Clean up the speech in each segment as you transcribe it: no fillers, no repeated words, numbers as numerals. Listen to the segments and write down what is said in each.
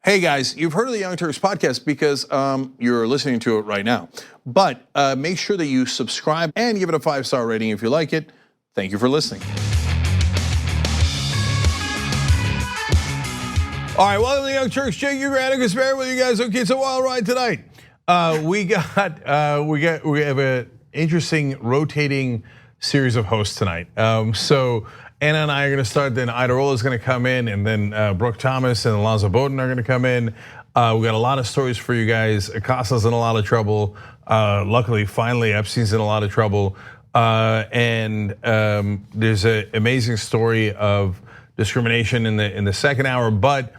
Hey guys, you've heard of the Young Turks podcast because you're listening to it right now. But make sure that you subscribe and give it a 5-star rating if you like it. Thank you for listening. All right, welcome to the Young Turks. Jake, your Granicus Barry with you guys. Okay, it's a wild ride tonight. We have an interesting rotating series of hosts tonight. So Anna and I are going to start, then Idarola is going to come in, and then Brooke Thomas and Alonzo Bowden are going to come in. We got a lot of stories for you guys. Acosta's in a lot of trouble. Luckily, finally, Epstein's in a lot of trouble. And there's an amazing story of discrimination in the second hour. But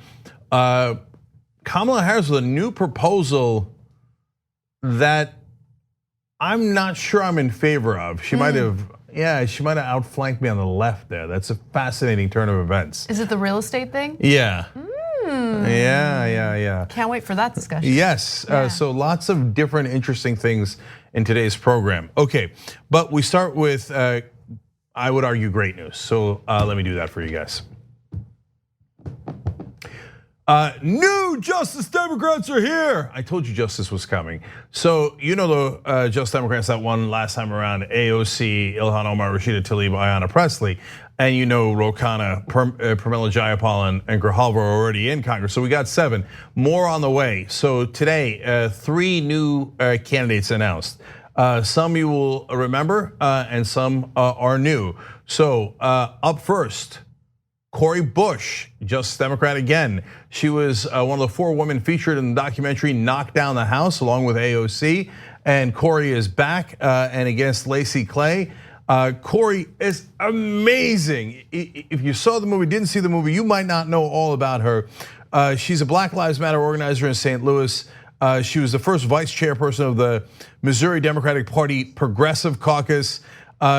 Kamala Harris with a new proposal that I'm not sure I'm in favor of. She might have outflanked me on the left there. That's a fascinating turn of events. Is it the real estate thing? Yeah. Yeah. Can't wait for that discussion. Yes, so lots of different interesting things in today's program. Okay, but we start with, I would argue, great news. So let me do that for you guys. New Justice Democrats are here. I told you justice was coming. So you know the Justice Democrats that won last time around: AOC, Ilhan Omar, Rashida Tlaib, Ayanna Pressley, and you know Ro Khanna, Pramila Jayapal, and Grijalva are already in Congress. So we got 7 more on the way. So today, 3 new candidates announced. Some you will remember, and some are new. So up first, Cori Bush, Justice Democrat again. She was one of the 4 women featured in the documentary Knock Down the House, along with AOC. And Cori is back and against Lacey Clay. Cori is amazing. If you saw the movie, didn't see the movie, you might not know all about her. She's a Black Lives Matter organizer in St. Louis. She was the first vice chairperson of the Missouri Democratic Party Progressive Caucus.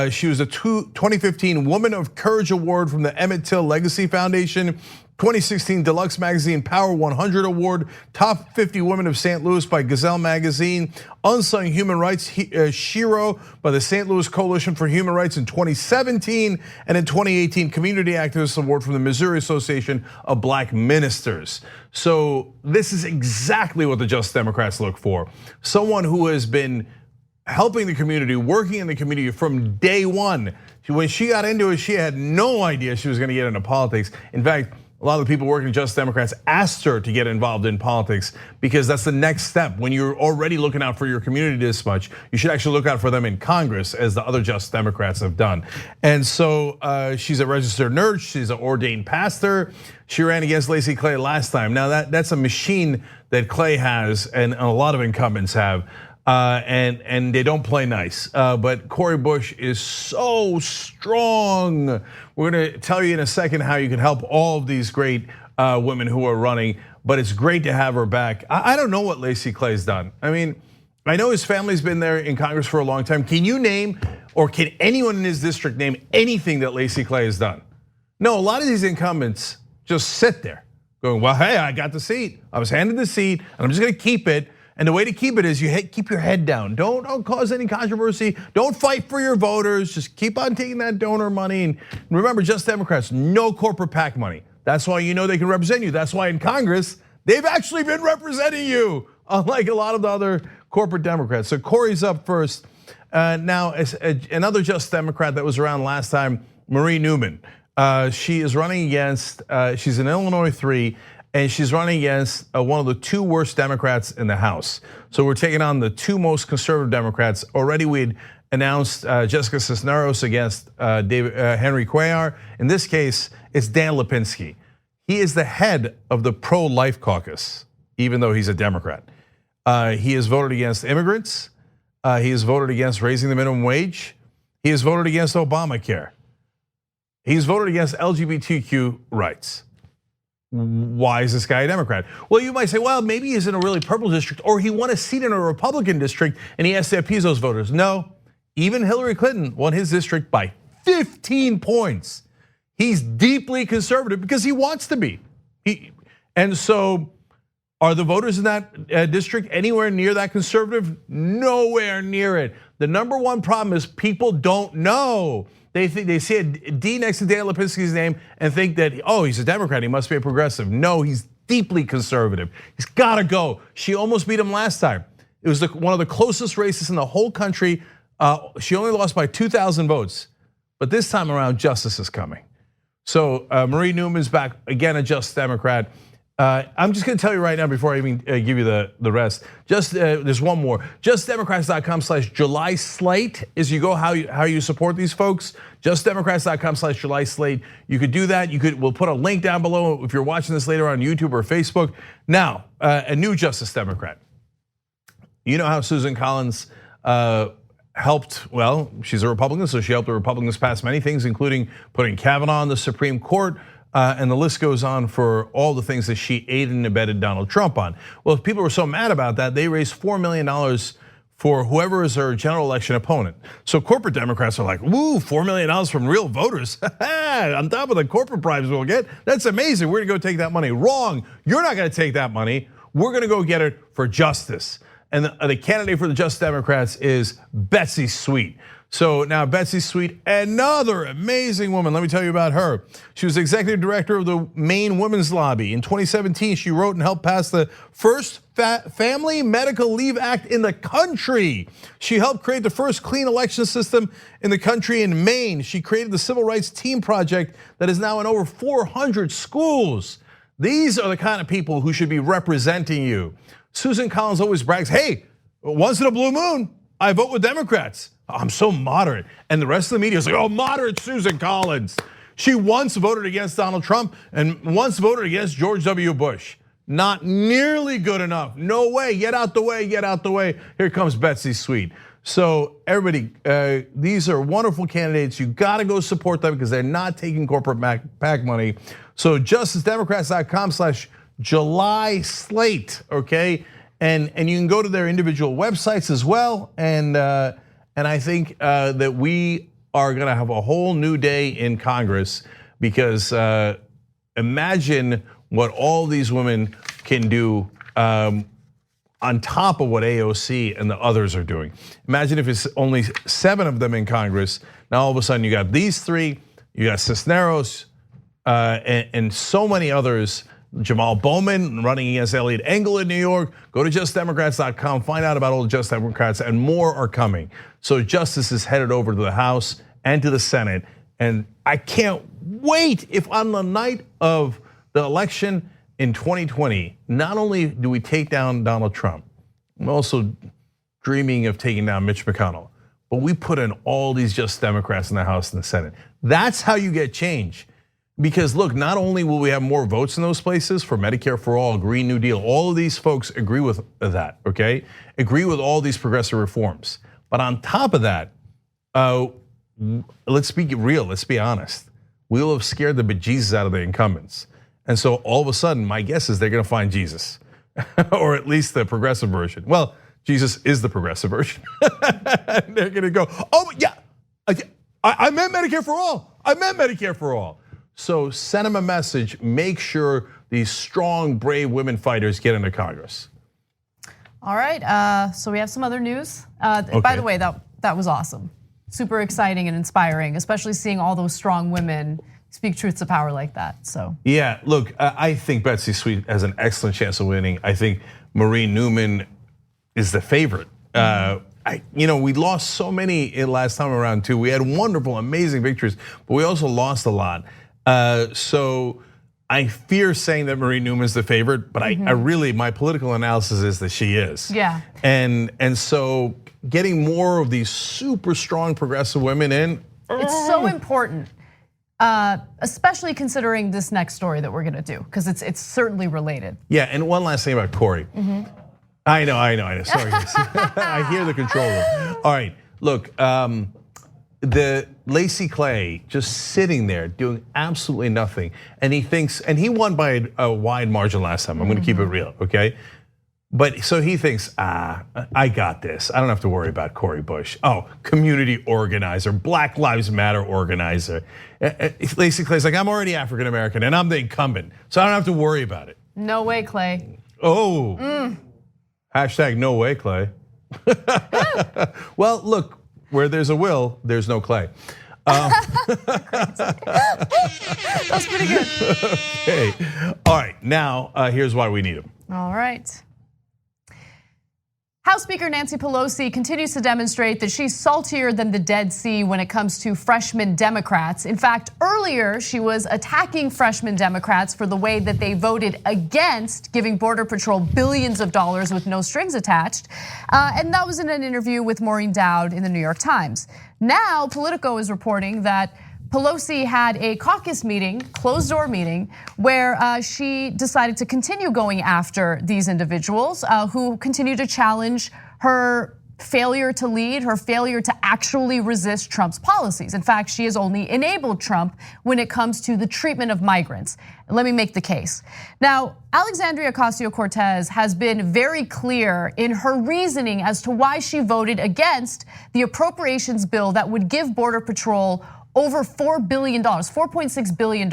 She was a 2015 Woman of Courage Award from the Emmett Till Legacy Foundation, 2016 Deluxe Magazine Power 100 Award, Top 50 Women of St. Louis by Gazelle Magazine, Unsung Human Rights Hero by the St. Louis Coalition for Human Rights in 2017, and in 2018 Community Activist Award from the Missouri Association of Black Ministers. So this is exactly what the Justice Democrats look for. Someone who has been helping the community, working in the community from day one. When she got into it, she had no idea she was going to get into politics. In fact, a lot of the people working at Justice Democrats asked her to get involved in politics because that's the next step. When you're already looking out for your community this much, you should actually look out for them in Congress, as the other Justice Democrats have done. And so she's a registered nurse, she's an ordained pastor. She ran against Lacey Clay last time. Now that's a machine that Clay has and a lot of incumbents have. And they don't play nice. But Cori Bush is so strong. We're gonna tell you in a second how you can help all of these great women who are running, but it's great to have her back. I don't know what Lacey Clay's done. I mean, I know his family's been there in Congress for a long time. Can you name, or can anyone in his district name anything that Lacey Clay has done? No, a lot of these incumbents just sit there going, well, hey, I got the seat. I was handed the seat and I'm just gonna keep it. And the way to keep it is you keep your head down. Don't cause any controversy. Don't fight for your voters. Just keep on taking that donor money. And remember, Justice Democrats, no corporate PAC money. That's why you know they can represent you. That's why in Congress, they've actually been representing you, unlike a lot of the other corporate Democrats. So Cori's up first. Now, another Justice Democrat that was around last time, Marie Newman. She is running against, she's in Illinois 3, and she's running against one of the 2 worst Democrats in the House. So we're taking on the 2 most conservative Democrats. Already we'd announced Jessica Cisneros against Henry Cuellar. In this case, it's Dan Lipinski. He is the head of the pro-life caucus, even though he's a Democrat. He has voted against immigrants. He has voted against raising the minimum wage. He has voted against Obamacare. He's voted against LGBTQ rights. Why is this guy a Democrat? Well, you might say, well, maybe he's in a really purple district, or he won a seat in a Republican district and he has to appease those voters. No, even Hillary Clinton won his district by 15 points. He's deeply conservative because he wants to be. And so are the voters in that district anywhere near that conservative? Nowhere near it. The number one problem is people don't know. They think they see a D next to Dan Lipinski's name and think that, oh, he's a Democrat, he must be a progressive. No, he's deeply conservative. He's got to go. She almost beat him last time. It was one of the closest races in the whole country. She only lost by 2,000 votes. But this time around, justice is coming. So Marie Newman's back, again, a Just Democrat. I'm just gonna tell you right now before I even give you the rest. There's one more. JustDemocrats.com/July slate is you go how you support these folks. JustDemocrats.com/July slate. You could do that. We'll put a link down below if you're watching this later on YouTube or Facebook. Now, a new Justice Democrat. You know how Susan Collins helped, well, she's a Republican, so she helped the Republicans pass many things, including putting Kavanaugh on the Supreme Court, and the list goes on for all the things that she aided and abetted Donald Trump on. Well, if people were so mad about that, they raised $4 million for whoever is her general election opponent. So corporate Democrats are like, woo, $4 million from real voters. On top of the corporate bribes we'll get, that's amazing, we're gonna go take that money. Wrong, you're not gonna take that money. We're gonna go get it for justice. And the candidate for the Just Democrats is Betsy Sweet. So now Betsy Sweet, another amazing woman. Let me tell you about her. She was executive director of the Maine Women's Lobby. In 2017, she wrote and helped pass the first Family Medical Leave Act in the country. She helped create the first clean election system in the country in Maine. She created the Civil Rights Team Project that is now in over 400 schools. These are the kind of people who should be representing you. Susan Collins always brags, hey, once in a blue moon, I vote with Democrats. I'm so moderate. And the rest of the media is like, oh, moderate Susan Collins. She once voted against Donald Trump and once voted against George W. Bush. Not nearly good enough. No way, get out the way, get out the way. Here comes Betsy Sweet. So everybody, these are wonderful candidates. You gotta go support them because they're not taking corporate PAC money. So justicedemocrats.com/July slate, okay? And you can go to their individual websites as well. And I think that we are gonna have a whole new day in Congress because imagine what all these women can do on top of what AOC and the others are doing. Imagine if it's only 7 of them in Congress. Now all of a sudden you got these 3, you got Cisneros, and so many others. Jamal Bowman running against Elliot Engel in New York. Go to justdemocrats.com, find out about all the Just Democrats, and more are coming. So justice is headed over to the House and to the Senate. And I can't wait if on the night of the election in 2020, not only do we take down Donald Trump, I'm also dreaming of taking down Mitch McConnell, but we put in all these Just Democrats in the House and the Senate. That's how you get change. Because look, not only will we have more votes in those places for Medicare for all, Green New Deal, all of these folks agree with that, okay? Agree with all these progressive reforms. But on top of that, let's be real, let's be honest. We will have scared the bejesus out of the incumbents. And so all of a sudden, my guess is they're gonna find Jesus, or at least the progressive version. Well, Jesus is the progressive version. They're gonna go, oh yeah, I meant Medicare for all. I meant Medicare for all. So send them a message, make sure these strong, brave women fighters get into Congress. All right, so we have some other news. Okay. By the way, that was awesome. Super exciting and inspiring, especially seeing all those strong women speak truth to power like that, so. Yeah, look, I think Betsy Sweet has an excellent chance of winning. I think Marie Newman is the favorite. We lost so many last time around too. We had wonderful, amazing victories, but we also lost a lot. So I fear saying that Marie Newman's the favorite, but I really, my political analysis is that she is. Yeah. And so getting more of these super strong progressive women in. It's so important, especially considering this next story that we're gonna do, because it's certainly related. Yeah, and one last thing about Corey. I know, sorry. I hear the control room. All right, look, the Lacey Clay just sitting there doing absolutely nothing, and he thinks, and he won by a wide margin last time. I'm going to keep it real, okay? But so he thinks, I got this. I don't have to worry about Cori Bush. Oh, community organizer, Black Lives Matter organizer. Lacey Clay's like, I'm already African American and I'm the incumbent, so I don't have to worry about it. No way, Clay. Oh, hashtag no way, Clay. Well, look. Where there's a will, there's no Clay. That's pretty good. Okay. All right. Now, here's why we need him. All right. House Speaker Nancy Pelosi continues to demonstrate that she's saltier than the Dead Sea when it comes to freshman Democrats. In fact, earlier she was attacking freshman Democrats for the way that they voted against giving Border Patrol billions of dollars with no strings attached. And that was in an interview with Maureen Dowd in the New York Times. Now, Politico is reporting that Pelosi had a caucus meeting, closed door meeting, where she decided to continue going after these individuals who continue to challenge her failure to lead, her failure to actually resist Trump's policies. In fact, she has only enabled Trump when it comes to the treatment of migrants. Let me make the case. Now, Alexandria Ocasio-Cortez has been very clear in her reasoning as to why she voted against the appropriations bill that would give Border Patrol over $4 billion, $4.6 billion.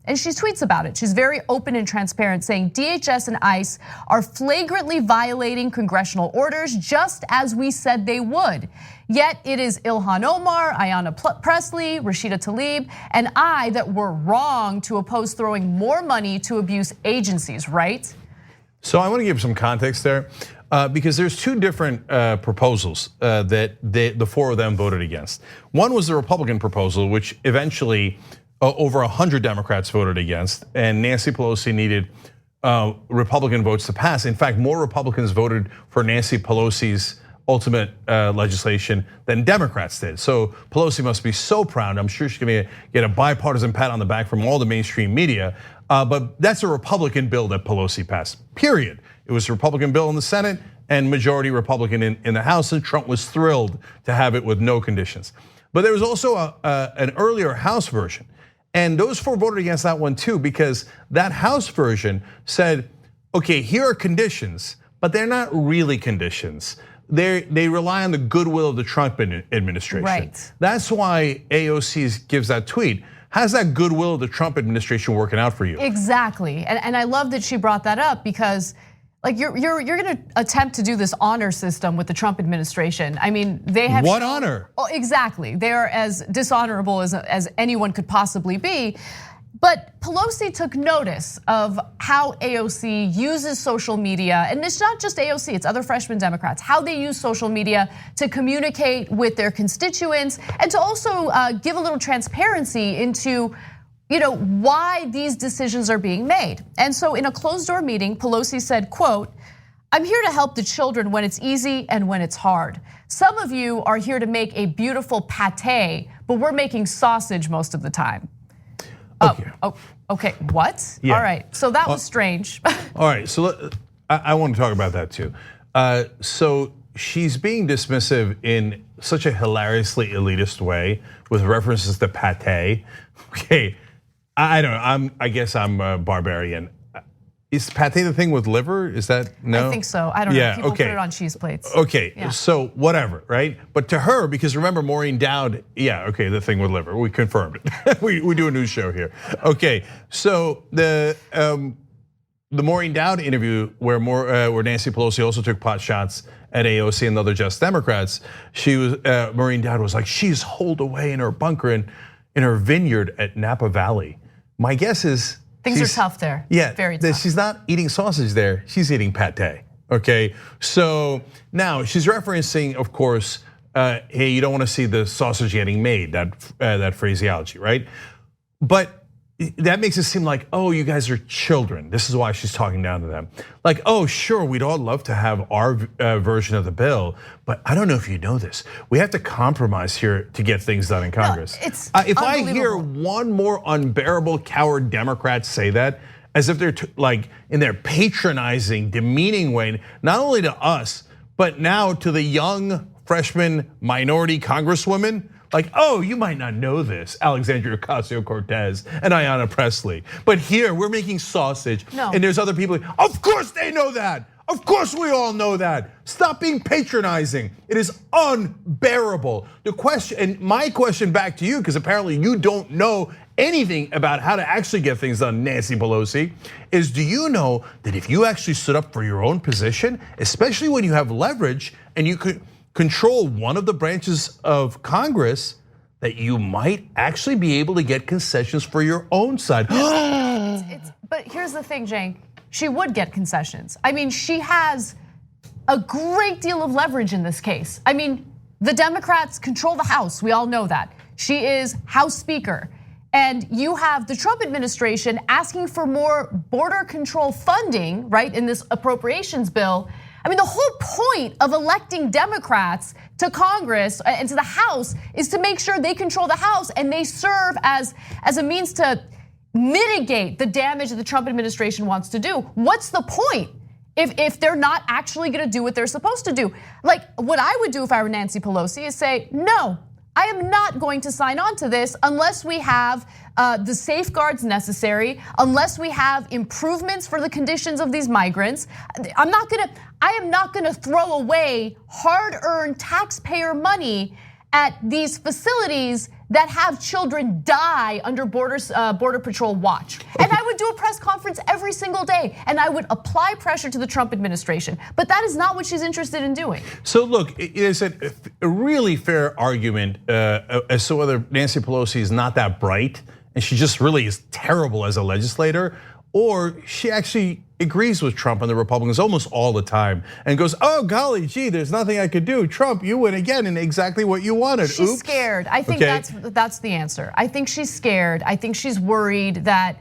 And she tweets about it. She's very open and transparent, saying DHS and ICE are flagrantly violating congressional orders just as we said they would. Yet it is Ilhan Omar, Ayanna Pressley, Rashida Tlaib, and I that were wrong to oppose throwing more money to abuse agencies, right? So I want to give some context there. Because there's two different proposals that the four of them voted against. One was the Republican proposal, which eventually over 100 Democrats voted against, and Nancy Pelosi needed Republican votes to pass. In fact, more Republicans voted for Nancy Pelosi's ultimate legislation than Democrats did. So Pelosi must be so proud. I'm sure she's gonna get a bipartisan pat on the back from all the mainstream media. But that's a Republican bill that Pelosi passed, period. It was a Republican bill in the Senate and majority Republican in the House, and Trump was thrilled to have it with no conditions. But there was also an earlier House version, and those four voted against that one too, because that House version said, okay, here are conditions, but they're not really conditions. They rely on the goodwill of the Trump administration. Right. That's why AOC gives that tweet. How's that goodwill of the Trump administration working out for you? Exactly, and I love that she brought that up because, like, you're gonna attempt to do this honor system with the Trump administration. I mean, they have what honor? Oh, exactly, they are as dishonorable as anyone could possibly be. But Pelosi took notice of how AOC uses social media, and it's not just AOC, it's other freshman Democrats, how they use social media to communicate with their constituents and to also give a little transparency into why these decisions are being made. And so in a closed door meeting, Pelosi said, quote, "I'm here to help the children when it's easy and when it's hard. Some of you are here to make a beautiful pate, but we're making sausage most of the time." Okay. Oh, okay, what? Yeah. All right, so that was strange. All right, so I want to talk about that too. So she's being dismissive in such a hilariously elitist way with references to pate. Okay, I don't know, I guess I'm a barbarian. Is pate the thing with liver? Is that no? I think so. I don't know. People put it on cheese plates. Okay, so whatever, right? But to her, because remember Maureen Dowd, yeah, okay, the thing with liver, we confirmed it. we do a news show here. Okay, so the Maureen Dowd interview where Nancy Pelosi also took pot shots at AOC and other Just Democrats, Maureen Dowd was like, she's holed away in her bunker in her vineyard at Napa Valley. My guess is things are tough there. Yeah, very tough. She's not eating sausage there, she's eating pate, okay? So now she's referencing, of course, hey, you don't wanna see the sausage getting made, that phraseology, right? But that makes it seem like, oh, you guys are children. This is why she's talking down to them. Like, oh, sure, we'd all love to have our version of the bill, but I don't know if you know this. We have to compromise here to get things done in Congress. No, it's if I hear one more unbearable coward Democrat say that, as if they're like in their patronizing, demeaning way, not only to us, but now to the young freshman minority congresswomen. Like, oh, you might not know this, Alexandria Ocasio-Cortez and Ayanna Pressley, but here we're making sausage, and there's other people. Of course they know that. Of course we all know that. Stop being patronizing. It is unbearable. The question, and my question back to you, because apparently you don't know anything about how to actually get things done, Nancy Pelosi, is do you know that if you actually stood up for your own position, especially when you have leverage and you could control one of the branches of Congress, that you might actually be able to get concessions for your own side. But here's the thing, Cenk. She would get concessions. I mean, she has a great deal of leverage in this case. I mean, the Democrats control the House. We all know that. She is House Speaker. And you have the Trump administration asking for more border control funding, right, in this appropriations bill. I mean, the whole point of electing Democrats to Congress and to the House is to make sure they control the House and they serve as a means to mitigate the damage that the Trump administration wants to do. What's the point if they're not actually gonna do what they're supposed to do? Like, what I would do if I were Nancy Pelosi is say, no, I am not going to sign on to this unless we have the safeguards necessary, unless we have improvements for the conditions of these migrants. I am not gonna throw away hard-earned taxpayer money at these facilities that have children die under Border Patrol watch. And I would do a press conference every single day, and I would apply pressure to the Trump administration. But that is not what she's interested in doing. So look, it's a really fair argument as to whether Nancy Pelosi is not that bright, and she just really is terrible as a legislator, or she actually agrees with Trump and the Republicans almost all the time and goes, oh golly gee, there's nothing I could do. Trump, you win again in exactly what you wanted. She's Oops. Scared. I think that's the answer. I think she's scared. I think she's worried that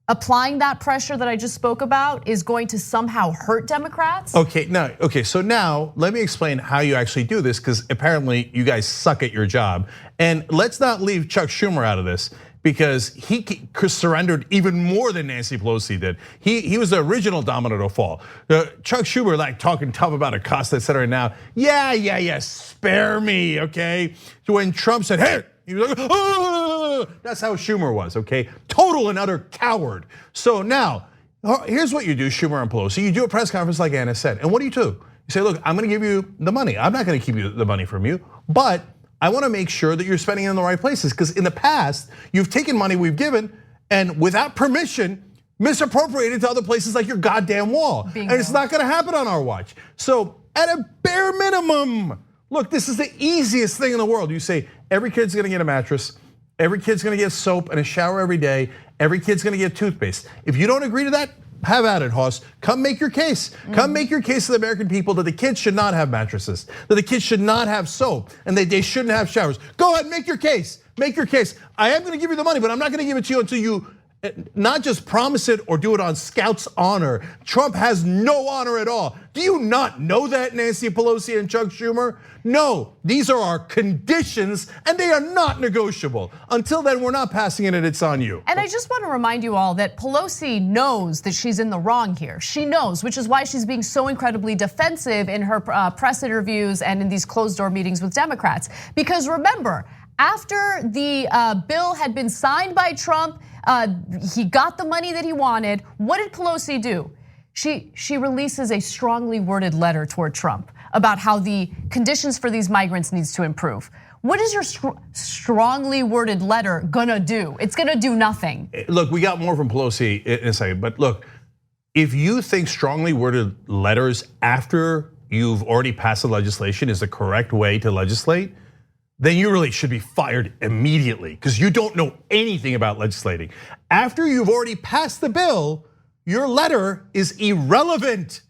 applying that pressure that I just spoke about is going to somehow hurt Democrats. So now let me explain how you actually do this, because apparently you guys suck at your job. And let's not leave Chuck Schumer out of this, because he surrendered even more than Nancy Pelosi did. He was the original domino to fall. Chuck Schumer like talking tough about Acosta, et cetera. Now, yeah, spare me, okay? When Trump said, hey, he was like, oh, that's how Schumer was, okay? Total and utter coward. So now, here's what you do, Schumer and Pelosi. You do a press conference like Anna said, and what do? You say, look, I'm gonna give you the money. I'm not gonna keep the money from you, but I wanna make sure that you're spending it in the right places, because in the past, you've taken money we've given and without permission, misappropriated to other places like your goddamn wall. Bingo. And it's not gonna happen on our watch. So at a bare minimum, look, this is the easiest thing in the world. You say, every kid's gonna get a mattress, every kid's gonna get soap and a shower every day, every kid's gonna get toothpaste. If you don't agree to that, have at it, Hoss. Come make your case. Come make your case to the American people that the kids should not have mattresses, that the kids should not have soap, and that they shouldn't have showers. Go ahead, make your case. Make your case. I am gonna give you the money, but I'm not gonna give it to you until you not just promise it or do it on Scout's honor. Trump has no honor at all. Do you not know that, Nancy Pelosi and Chuck Schumer? No, these are our conditions and they are not negotiable. Until then, we're not passing it and it's on you. And I just want to remind you all that Pelosi knows that she's in the wrong here. She knows, which is why she's being so incredibly defensive in her press interviews and in these closed door meetings with Democrats. Because remember, after the bill had been signed by Trump, he got the money that he wanted. What did Pelosi do? She releases a strongly worded letter toward Trump about how the conditions for these migrants needs to improve. What is your strongly worded letter gonna do? It's gonna do nothing. Look, we got more from Pelosi in a second, but look, if you think strongly worded letters after you've already passed the legislation is the correct way to legislate, then you really should be fired immediately, because you don't know anything about legislating. After you've already passed the bill, your letter is irrelevant.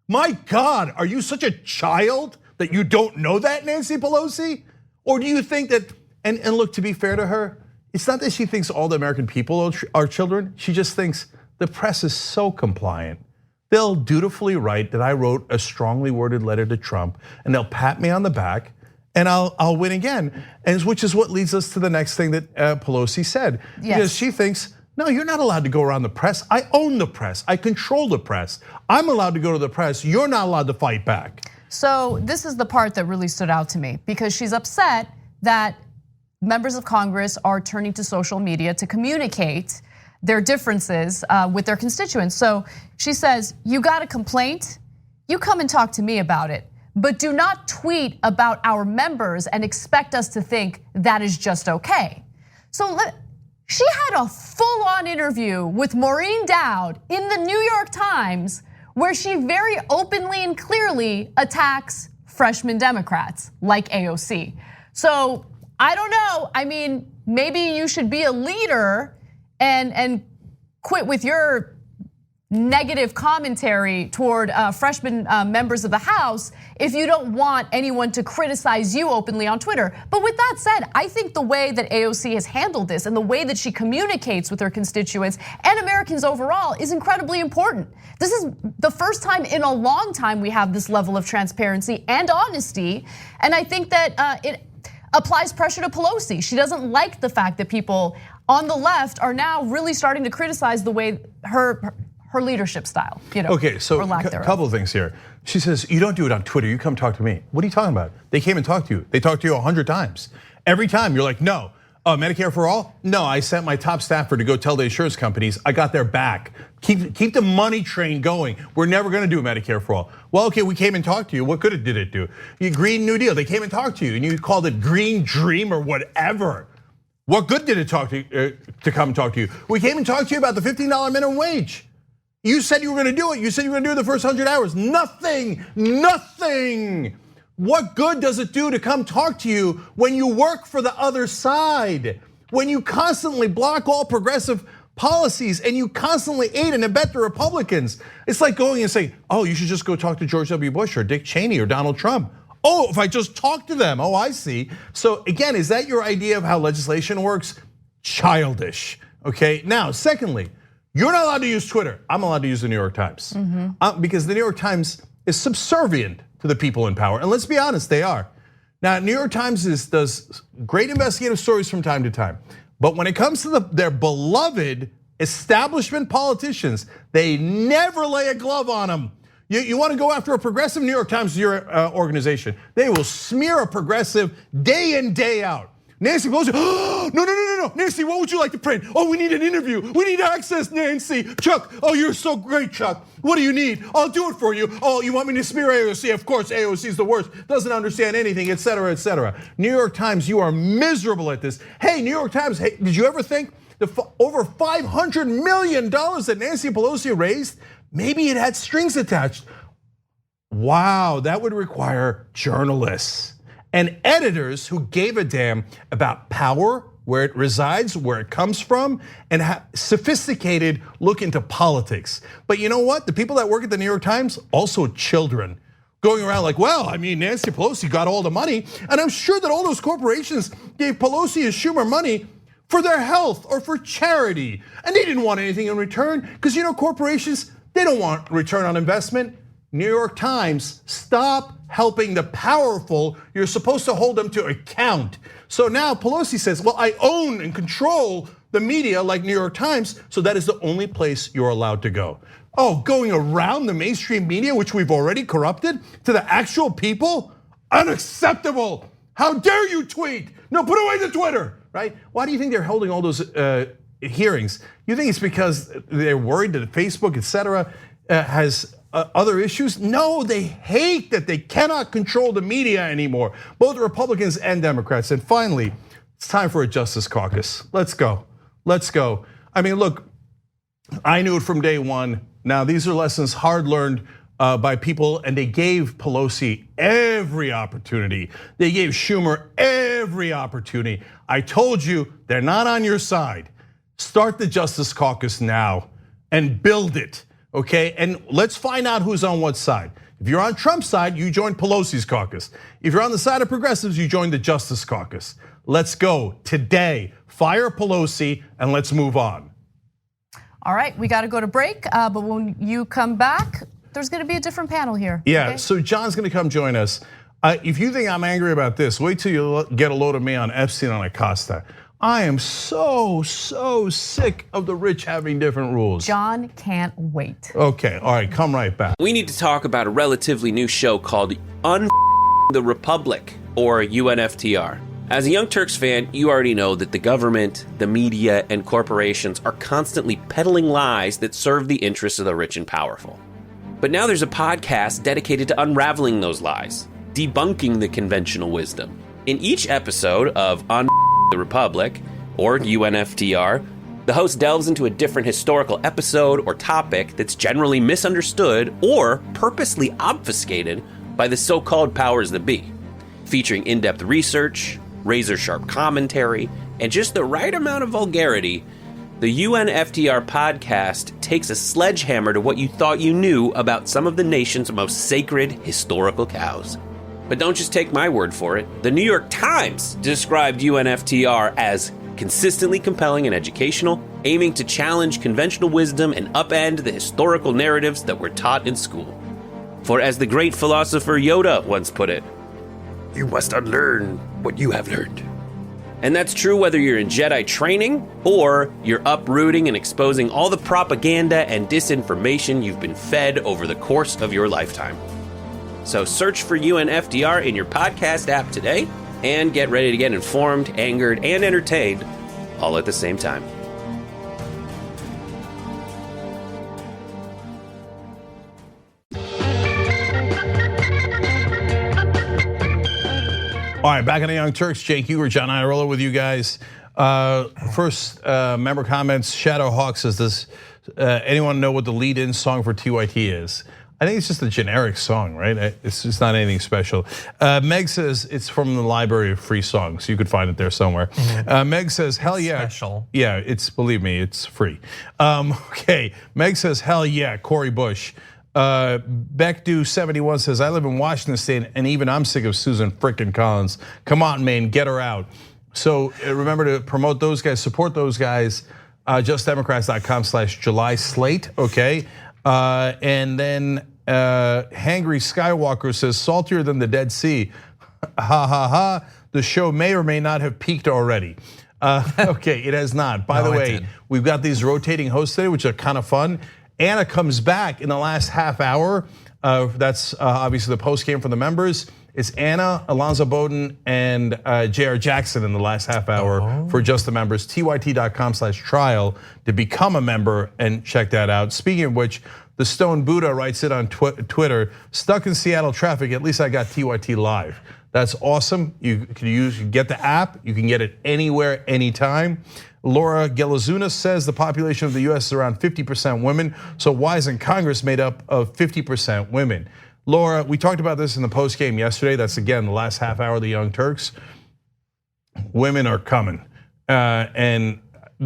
My God, are you such a child that you don't know that, Nancy Pelosi? Or do you think that, and look, to be fair to her, it's not that she thinks all the American people are children. She just thinks the press is so compliant. They'll dutifully write that I wrote a strongly worded letter to Trump, and they'll pat me on the back, and I'll win again. And which is what leads us to the next thing that Pelosi said. Yes. Because she thinks, no, you're not allowed to go around the press. I own the press, I control the press. I'm allowed to go to the press, you're not allowed to fight back. So this is the part that really stood out to me, because she's upset that members of Congress are turning to social media to communicate their differences with their constituents. So she says, you got a complaint, you come and talk to me about it, but do not tweet about our members and expect us to think that is just okay. So she had a full-on interview with Maureen Dowd in the New York Times where she very openly and clearly attacks freshman Democrats like AOC. So I don't know. I mean, maybe you should be a leader and quit with your negative commentary toward freshman members of the House if you don't want anyone to criticize you openly on Twitter. But with that said, I think the way that AOC has handled this and the way that she communicates with her constituents and Americans overall is incredibly important. This is the first time in a long time we have this level of transparency and honesty, and I think that it applies pressure to Pelosi. She doesn't like the fact that people on the left are now really starting to criticize the way her leadership style, Okay, so a couple of things here. She says, you don't do it on Twitter, you come talk to me. What are you talking about? They came and talked to you. They talked to you 100 times. Every time you're like, no. Medicare for all? No, I sent my top staffer to go tell the insurance companies, I got their back. Keep the money train going. We're never gonna do Medicare for all. Well, okay, we came and talked to you. What good did it do? Green New Deal, they came and talked to you and you called it Green Dream or whatever. What good did it to come and talk to you? We came and talked to you about the $15 minimum wage. You said you were gonna do it. You said you were gonna do it the first 100 hours. Nothing. What good does it do to come talk to you when you work for the other side? When you constantly block all progressive policies and you constantly aid and abet the Republicans? It's like going and saying, oh, you should just go talk to George W. Bush or Dick Cheney or Donald Trump. Oh, if I just talk to them, oh, I see. So again, is that your idea of how legislation works? Childish, okay? Now, secondly, you're not allowed to use Twitter. I'm allowed to use the New York Times. Because the New York Times is subservient to the people in power. And let's be honest, they are. Now, New York Times does great investigative stories from time to time. But when it comes to their beloved establishment politicians, they never lay a glove on them. You want to go after a progressive, New York Times is your organization. They will smear a progressive day in, day out. Nancy Pelosi, oh, no. Nancy, what would you like to print? Oh, we need an interview. We need access, Nancy. Chuck, oh, you're so great, Chuck. What do you need? I'll do it for you. Oh, you want me to smear AOC? Of course, AOC is the worst. Doesn't understand anything, et cetera, et cetera. New York Times, you are miserable at this. Hey, New York Times, hey, did you ever think the over $500 million that Nancy Pelosi raised, maybe it had strings attached? Wow, that would require journalists and editors who gave a damn about power, where it resides, where it comes from, and have sophisticated look into politics. But you know what? The people that work at the New York Times, also children, going around like, well, I mean, Nancy Pelosi got all the money, and I'm sure that all those corporations gave Pelosi and Schumer money for their health or for charity, and they didn't want anything in return, because corporations, they don't want return on investment. New York Times, stop helping the powerful. You're supposed to hold them to account. So now Pelosi says, well, I own and control the media like New York Times, so that is the only place you're allowed to go. Oh, going around the mainstream media, which we've already corrupted, to the actual people? Unacceptable. How dare you tweet? No, put away the Twitter, right? Why do you think they're holding all those hearings? You think it's because they're worried that Facebook, et cetera, has other issues? No, they hate that they cannot control the media anymore, both Republicans and Democrats. And finally, it's time for a Justice Caucus. Let's go. I mean, look, I knew it from day one. Now, these are lessons hard learned by people, and they gave Pelosi every opportunity. They gave Schumer every opportunity. I told you, they're not on your side. Start the Justice Caucus now and build it. Okay, and let's find out who's on what side. If you're on Trump's side, you join Pelosi's caucus. If you're on the side of progressives, you join the Justice Caucus. Let's go today. Fire Pelosi and let's move on. All right, we got to go to break, but when you come back, there's going to be a different panel here. Yeah, okay? So John's going to come join us. If you think I'm angry about this, wait till you get a load of me on Epstein and Acosta. I am so sick of the rich having different rules. John can't wait. Okay, all right, come right back. We need to talk about a relatively new show called the Republic, or UNFTR. As a Young Turks fan, you already know that the government, the media, and corporations are constantly peddling lies that serve the interests of the rich and powerful. But now there's a podcast dedicated to unraveling those lies, debunking the conventional wisdom. In each episode of the Republic, or UNFTR, the host delves into a different historical episode or topic that's generally misunderstood or purposely obfuscated by the so-called powers that be, featuring in-depth research, razor sharp commentary, and just the right amount of vulgarity, the UNFTR podcast takes a sledgehammer to what you thought you knew about some of the nation's most sacred historical cows. But don't just take my word for it. The New York Times described UNFTR as consistently compelling and educational, aiming to challenge conventional wisdom and upend the historical narratives that were taught in school. For as the great philosopher Yoda once put it, you must unlearn what you have learned. And that's true whether you're in Jedi training or you're uprooting and exposing all the propaganda and disinformation you've been fed over the course of your lifetime. So search for UNFTR in your podcast app today and get ready to get informed, angered, and entertained all at the same time. All right, back on the Young Turks, Jake Huger, John Iarella with you guys. First, member comments. Shadowhawk says, does anyone know what the lead-in song for TYT is? I think it's just a generic song, right? It's just not anything special. Meg says it's from the Library of Free Songs. You could find it there somewhere. Meg says, hell yeah. Special. Yeah, believe me, it's free. Okay, Meg says, hell yeah, Cory Bush. Beckdo71 says, I live in Washington State and even I'm sick of Susan frickin' Collins. Come on, man, get her out. So remember to promote those guys, support those guys, justdemocrats.com/July slate, okay? And then Hangry Skywalker says, saltier than the Dead Sea. Ha ha ha, the show may or may not have peaked already. Okay, it has not. By the way, we've got these rotating hosts today, which are kind of fun. Anna comes back in the last half hour. That's obviously the post game for the members. It's Anna, Alonzo Bowden, and J.R. Jackson in the last half hour for just the members. TYT.com/trial to become a member and check that out. Speaking of which, the Stone Buddha writes it on Twitter, stuck in Seattle traffic, at least I got TYT live. That's awesome. You can get the app, you can get it anywhere, anytime. Laura Gelazuna says the population of the US is around 50% women, so why isn't Congress made up of 50% women? Laura, we talked about this in the post game yesterday. That's again the last half hour of the Young Turks. Women are coming, and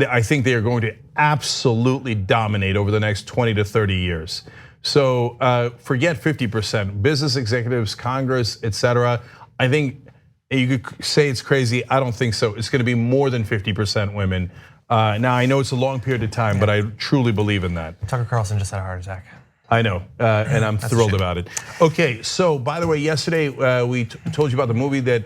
I think they are going to absolutely dominate over the next 20 to 30 years. So forget 50%. Business executives, Congress, etc. I think you could say it's crazy. I don't think so. It's going to be more than 50% women. Now I know it's a long period of time, but I truly believe in that. Tucker Carlson just had a heart attack. I know, and I'm thrilled about it. Okay, so by the way, yesterday we told you about the movie that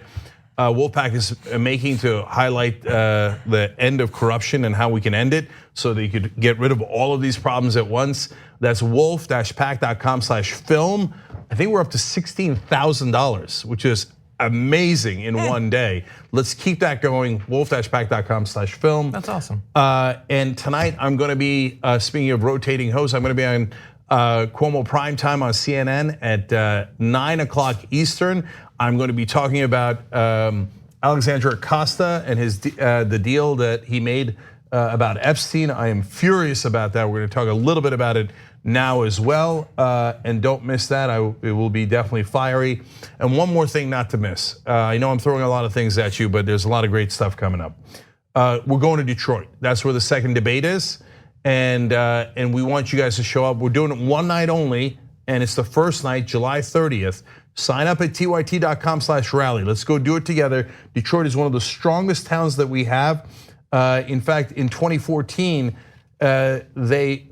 Wolfpack is making to highlight the end of corruption and how we can end it so that you could get rid of all of these problems at once. That's wolf-pack.com/film. I think we're up to $16,000, which is amazing in one day. Let's keep that going, wolf-pack.com/film. That's awesome. And tonight I'm gonna be, speaking of rotating hosts, I'm gonna be on Cuomo Primetime on CNN at 9 o'clock Eastern. I'm going to be talking about Alexandra Costa and the deal that he made about Epstein. I am furious about that. We're going to talk a little bit about it now as well, and don't miss that. It will be definitely fiery. And one more thing not to miss. I know I'm throwing a lot of things at you, but there's a lot of great stuff coming up. We're going to Detroit. That's where the second debate is. And we want you guys to show up. We're doing it one night only, and it's the first night, July 30th. Sign up at tyt.com/rally. Let's go do it together. Detroit is one of the strongest towns that we have. In fact, in 2014, they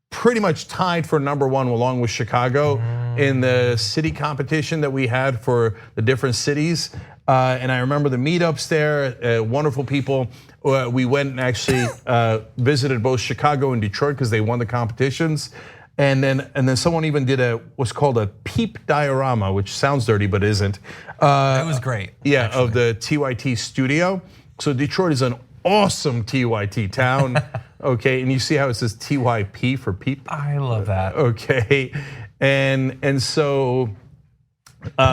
pretty much tied for #1 along with Chicago in the city competition that we had for the different cities. And I remember the meetups there, wonderful people. We went and actually visited both Chicago and Detroit because they won the competitions. And then someone even did what's called a peep diorama, which sounds dirty but isn't. It was great. Yeah, actually. Of the TYT studio. So Detroit is an awesome TYT town. Okay, and you see how it says TYP for peep? I love that. Okay, and so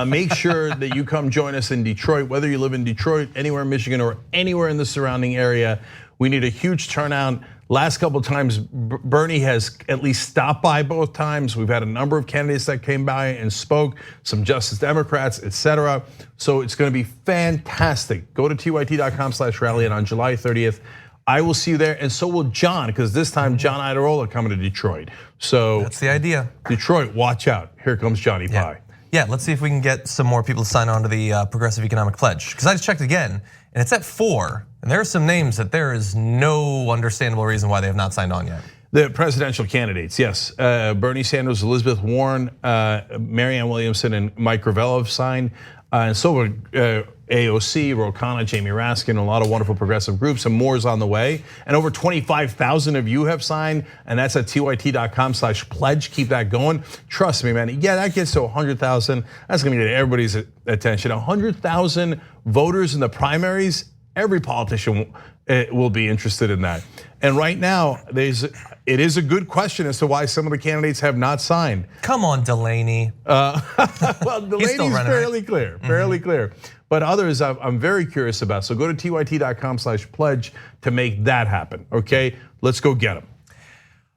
make sure that you come join us in Detroit, whether you live in Detroit, anywhere in Michigan, or anywhere in the surrounding area. We need a huge turnout. Last couple of times, Bernie has at least stopped by both times. We've had a number of candidates that came by and spoke, some Justice Democrats, etc. So it's going to be fantastic. Go to tyt.com/rally, and on July 30th, I will see you there, and so will John, because this time John Iadarola coming to Detroit. So that's the idea. Detroit, watch out. Here comes Johnny Pie. Yeah, let's see if we can get some more people to sign on to the Progressive Economic Pledge. Because I just checked again, and it's at 4. And there are some names that there is no understandable reason why they have not signed on yet. The presidential candidates, yes. Bernie Sanders, Elizabeth Warren, Marianne Williamson, and Mike Gravel have signed. And so were AOC, Ro Khanna, Jamie Raskin, a lot of wonderful progressive groups, and more is on the way. And over 25,000 of you have signed, and that's at tyt.com/pledge. Keep that going. Trust me, man. Yeah, that gets to 100,000. That's gonna get everybody's attention. 100,000 voters in the primaries. Every politician will be interested in that. And right now, it is a good question as to why some of the candidates have not signed. Come on, Delaney. Well, Delaney's fairly clear, fairly clear. But others I'm very curious about. So go to tyt.com/pledge to make that happen, okay? Let's go get them.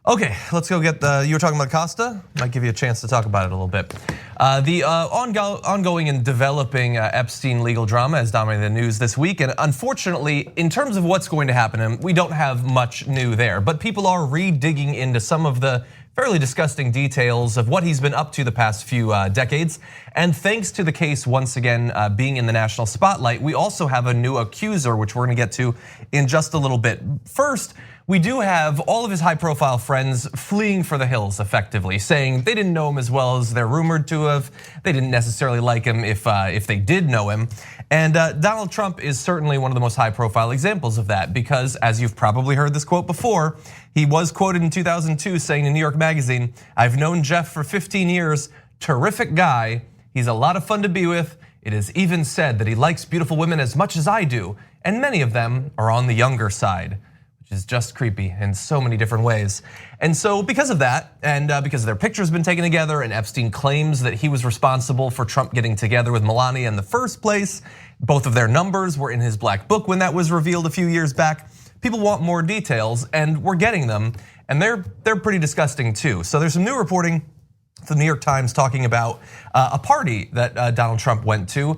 Okay, let's go get you were talking about Costa? Might give you a chance to talk about it a little bit. The ongoing and developing Epstein legal drama has dominated the news this week. And unfortunately, in terms of what's going to happen, we don't have much new there. But people are re-digging into some of the fairly disgusting details of what he's been up to the past few decades. And thanks to the case once again being in the national spotlight, we also have a new accuser, which we're gonna get to in just a little bit. First, we do have all of his high profile friends fleeing for the hills effectively, saying they didn't know him as well as they're rumored to have. They didn't necessarily like him if they did know him. And Donald Trump is certainly one of the most high profile examples of that, because as you've probably heard this quote before, he was quoted in 2002 saying in New York Magazine, "I've known Jeff for 15 years, terrific guy. He's a lot of fun to be with. It is even said that he likes beautiful women as much as I do, and many of them are on the younger side." Is just creepy in so many different ways. And so because of that, and because their picture's been taken together, and Epstein claims that he was responsible for Trump getting together with Melania in the first place, both of their numbers were in his black book when that was revealed a few years back. People want more details, and we're getting them, and they're pretty disgusting too. So there's some new reporting, the New York Times, talking about a party that Donald Trump went to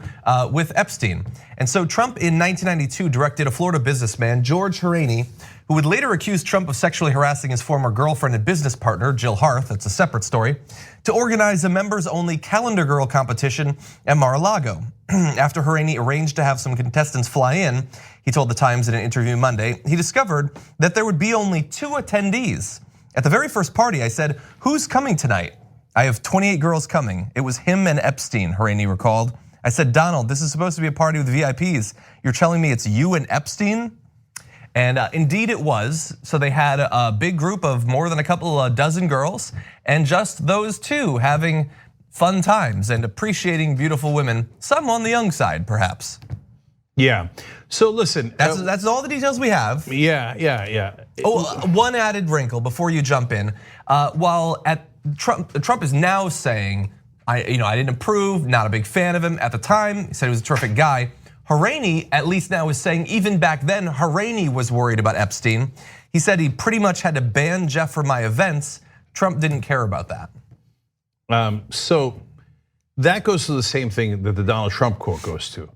with Epstein. And so Trump in 1992 directed a Florida businessman, George Heraney, who would later accuse Trump of sexually harassing his former girlfriend and business partner, Jill Harth, that's a separate story, to organize a members only calendar girl competition at Mar-a-Lago. After Heraney arranged to have some contestants fly in, he told the Times in an interview Monday, he discovered that there would be only 2 attendees. At the very first party, I said, "Who's coming tonight?" "I have 28 girls coming. It was him and Epstein," Heraney recalled. "I said, Donald, this is supposed to be a party with VIPs. You're telling me it's you and Epstein?" And indeed it was. So they had a big group of more than a couple of dozen girls, and just those two having fun times and appreciating beautiful women, some on the young side perhaps. Yeah, so listen. That's all the details we have. Yeah. Oh, one added wrinkle before you jump in. While Trump is now saying, I didn't approve, not a big fan of him at the time. He said he was a terrific guy. Heraney, at least now, is saying even back then, Heraney was worried about Epstein. He said he pretty much had to ban Jeff from my events. Trump didn't care about that. So that goes to the same thing that the Donald Trump quote goes to.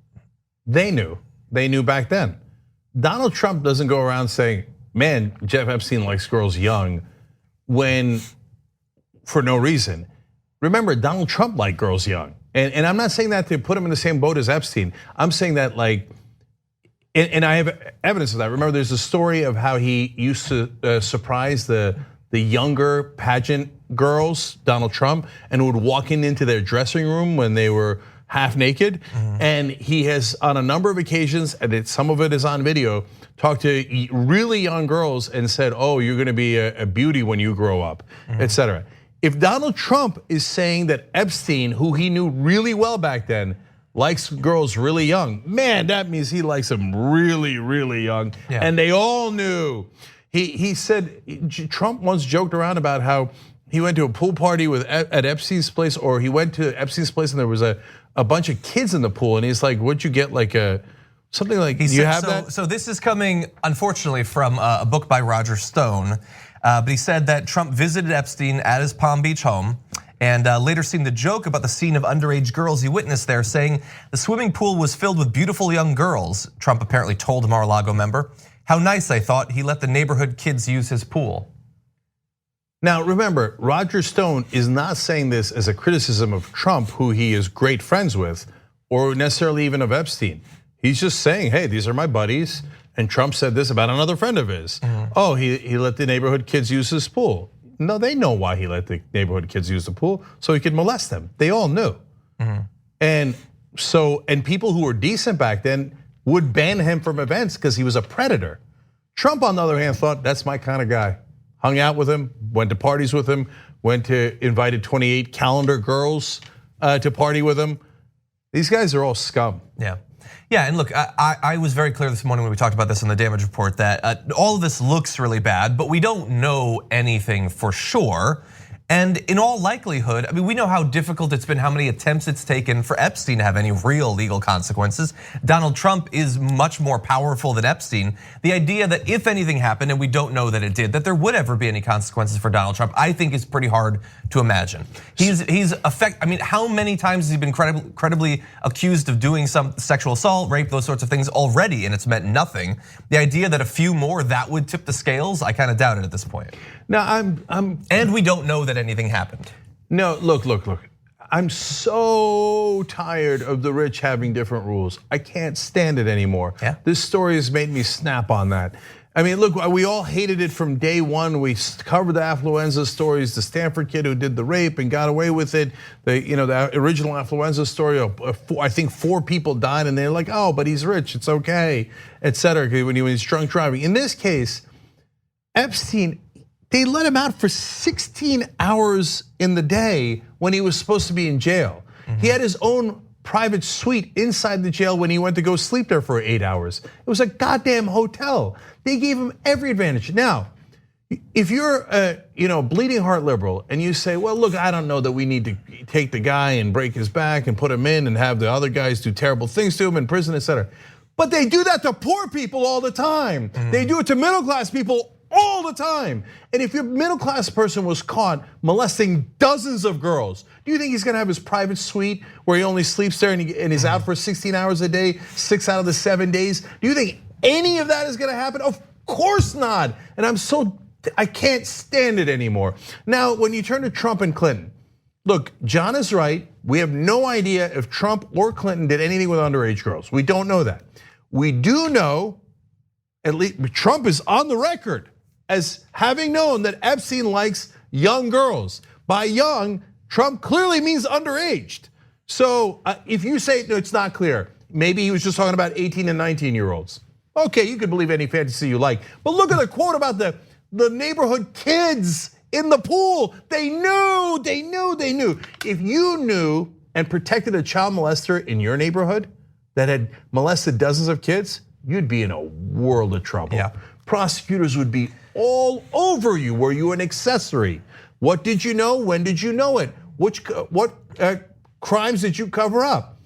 They knew back then. Donald Trump doesn't go around saying, man, Jeff Epstein likes girls young, when for no reason. Remember, Donald Trump liked girls young. And I'm not saying that to put him in the same boat as Epstein. I'm saying that and I have evidence of that. Remember, there's a story of how he used to surprise the younger pageant girls, Donald Trump, and would walk into their dressing room when they were half naked. And he has, on a number of occasions, and some of it is on video, talked to really young girls and said, "Oh, you're gonna be a beauty when you grow up," etc. If Donald Trump is saying that Epstein, who he knew really well back then, likes girls really young, man, that means he likes them really, really young. Yeah. And they all knew. He said, Trump once joked around about how he went to a pool party at Epstein's place, or he went to Epstein's place and there was a bunch of kids in the pool, and he's like, "What'd you get, like a Something like, you have that? So this is coming, unfortunately, from a book by Roger Stone. But he said that Trump visited Epstein at his Palm Beach home and later seemed to joke about the scene of underage girls he witnessed there, saying the swimming pool was filled with beautiful young girls. Trump apparently told a Mar-a-Lago member, "How nice, I thought, he let the neighborhood kids use his pool." Now remember, Roger Stone is not saying this as a criticism of Trump, who he is great friends with, or necessarily even of Epstein. He's just saying, hey, these are my buddies, and Trump said this about another friend of his. Oh, he let the neighborhood kids use his pool. No, they know why he let the neighborhood kids use the pool, so he could molest them. They all knew. And people who were decent back then would ban him from events because he was a predator. Trump, on the other hand, thought that's my kind of guy. Hung out with him, went to parties with him, invited 28 calendar girls to party with him. These guys are all scum. Yeah, and look, I was very clear this morning when we talked about this in the damage report that all of this looks really bad, but we don't know anything for sure. And in all likelihood, I mean, we know how difficult it's been, how many attempts it's taken for Epstein to have any real legal consequences. Donald Trump is much more powerful than Epstein. The idea that if anything happened, and we don't know that it did, that there would ever be any consequences for Donald Trump, I think is pretty hard to imagine. I mean, how many times has he been credibly accused of doing some sexual assault, rape, those sorts of things already, and it's meant nothing. The idea that a few more, that would tip the scales, I kind of doubt it at this point. Now and we don't know that anything happened. No, look. I'm so tired of the rich having different rules. I can't stand it anymore. This story has made me snap on that. I mean, look, we all hated it from day one. We covered the affluenza stories, the Stanford kid who did the rape and got away with it. The original affluenza story, I think 4 people died, and they're like, oh, but he's rich, it's okay, etc. When he's drunk driving. In this case, Epstein, they let him out for 16 hours in the day when he was supposed to be in jail. He had his own private suite inside the jail when he went to go sleep there for 8 hours. It was a goddamn hotel. They gave him every advantage. Now, if you're a bleeding heart liberal and you say, well, look, I don't know that we need to take the guy and break his back and put him in and have the other guys do terrible things to him in prison, etc. But they do that to poor people all the time. They do it to middle class people all the time. And if your middle class person was caught molesting dozens of girls, do you think he's gonna have his private suite where he only sleeps there and he's out for 16 hours a day, 6 out of the 7 days? Do you think any of that is gonna happen? Of course not. And I can't stand it anymore. Now, when you turn to Trump and Clinton, look, John is right. We have no idea if Trump or Clinton did anything with underage girls. We don't know that. We do know, at least Trump is on the record as having known that Epstein likes young girls. By young, Trump clearly means underaged. So if you say no, it's not clear, maybe he was just talking about 18 and 19-year-olds. Okay, you can believe any fantasy you like. But look at the quote about the neighborhood kids in the pool. They knew. If you knew and protected a child molester in your neighborhood that had molested dozens of kids, you'd be in a world of trouble. Prosecutors would be all over you. Were you an accessory? What did you know? When did you know it? What crimes did you cover up?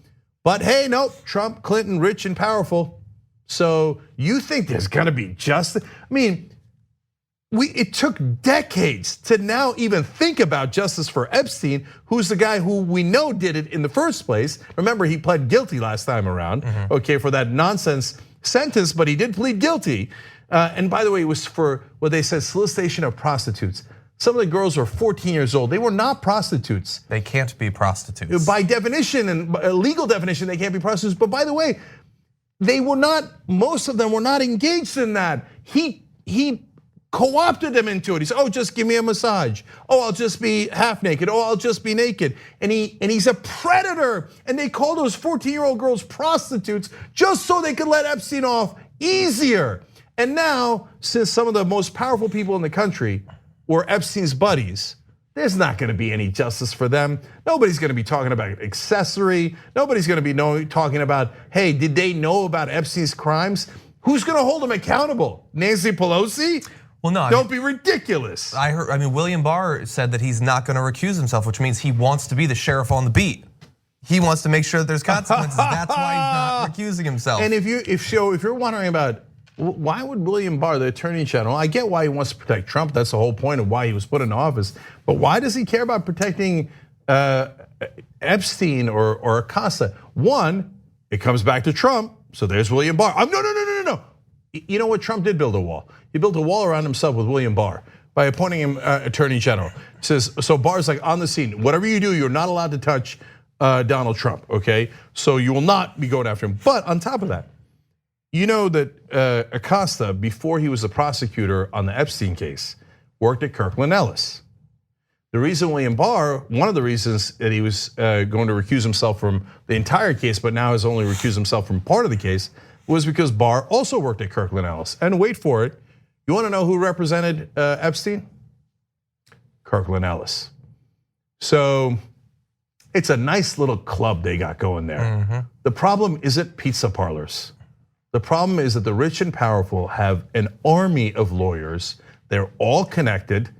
But hey, no, Trump, Clinton, rich and powerful. So you think there's gonna be justice? I mean, it took decades to now even think about justice for Epstein, who's the guy who we know did it in the first place. Remember, he pled guilty last time around, okay, for that nonsense sentence, but he did plead guilty. And by the way, it was for what they said, solicitation of prostitutes. Some of the girls were 14 years old. They were not prostitutes. They can't be prostitutes. By definition and legal definition, they can't be prostitutes. But by the way, they were not, most of them were not engaged in that. He co-opted them into it. He said, oh, just give me a massage. Oh, I'll just be half naked. Oh, I'll just be naked. And he's a predator. And they call those 14-year-old girls prostitutes just so they could let Epstein off easier. And now, since some of the most powerful people in the country were Epstein's buddies, there's not gonna be any justice for them. Nobody's gonna be talking about accessory. Nobody's gonna be talking about, hey, did they know about Epstein's crimes? Who's gonna hold them accountable? Nancy Pelosi? Well, no. Don't be ridiculous. I mean, William Barr said that he's not gonna recuse himself, which means he wants to be the sheriff on the beat. he wants to make sure that there's consequences. That's why he's not recusing himself. And if you're wondering about why would William Barr, the Attorney General, I get why he wants to protect Trump. That's the whole point of why he was put in office. But why does he care about protecting Epstein or Acosta? One, it comes back to Trump. So there's William Barr. No. You know what? Trump did build a wall. He built a wall around himself with William Barr by appointing him Attorney General. Says so. Barr's like on the scene. Whatever you do, you're not allowed to touch Donald Trump. Okay, so you will not be going after him. But on top of that, you know that Acosta, before he was a prosecutor on the Epstein case, worked at Kirkland Ellis. The reason William Barr, one of the reasons that he was going to recuse himself from the entire case, but now has only recused himself from part of the case, was because Barr also worked at Kirkland Ellis. And wait for it, you want to know who represented Epstein? Kirkland Ellis. So it's a nice little club they got going there. Mm-hmm. The problem isn't pizza parlors. The problem is that the rich and powerful have an army of lawyers. They're all connected.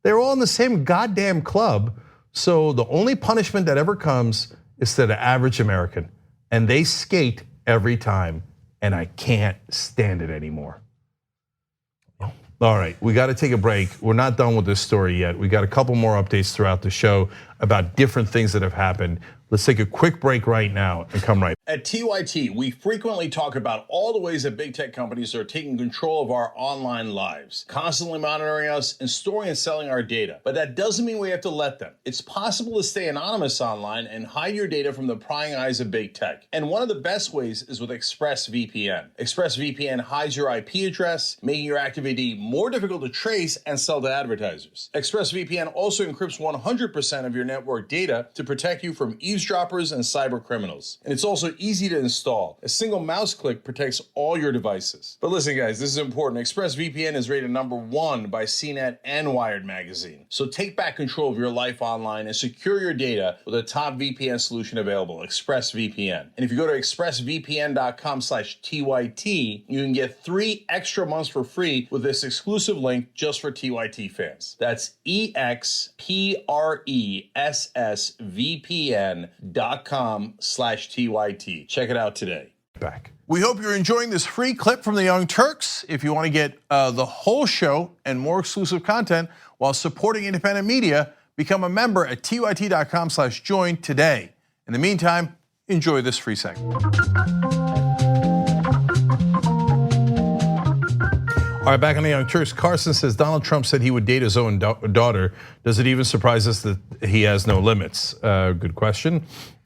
They're all in the same goddamn club. So the only punishment that ever comes is to the average American. And they skate every time. And I can't stand it anymore. All right, we got to take a break. We're not done with this story yet. We got a couple more updates throughout the show about different things that have happened. Let's take a quick break right now and come right back. At TYT, we frequently talk about all the ways that big tech companies are taking control of our online lives, constantly monitoring us and storing and selling our data. But that doesn't mean we have to let them. It's possible to stay anonymous online and hide your data from the prying eyes of big tech. And one of the best ways is with ExpressVPN. ExpressVPN hides your IP address, making your active ID more difficult to trace and sell to advertisers. ExpressVPN also encrypts 100% of your network data to protect you from eavesdroppers and cyber criminals. And it's also easy to install. A single mouse click protects all your devices. But listen guys, this is important. ExpressVPN is rated #1 by CNET and Wired magazine. So take back control of your life online and secure your data with a top VPN solution available, ExpressVPN. And if you go to expressvpn.com/TYT, you can get 3 extra months for free with this exclusive link just for TYT fans. That's expressvpn.com/TYT. Check it out today. Back. We hope you're enjoying this free clip from the Young Turks. If you want to get the whole show and more exclusive content while supporting independent media, become a member at tyt.com/join today. In the meantime, enjoy this free segment. All right, back on the Young Turks. Carson says Donald Trump said he would date his own daughter. Does it even surprise us that he has no limits? Good question.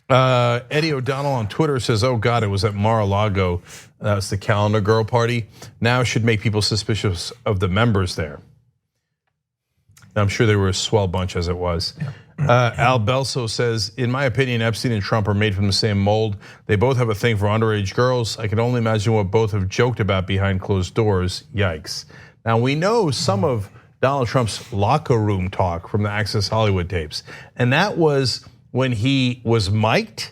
Eddie O'Donnell on Twitter says, oh God, it was at Mar-a-Lago. That's the Calendar Girl party. Now it should make people suspicious of the members there. I'm sure they were a swell bunch as it was. Al Belso says, in my opinion, Epstein and Trump are made from the same mold. They both have a thing for underage girls. I can only imagine what both have joked about behind closed doors. Yikes. Now we know some of Donald Trump's locker room talk from the Access Hollywood tapes. And that was when he was mic'd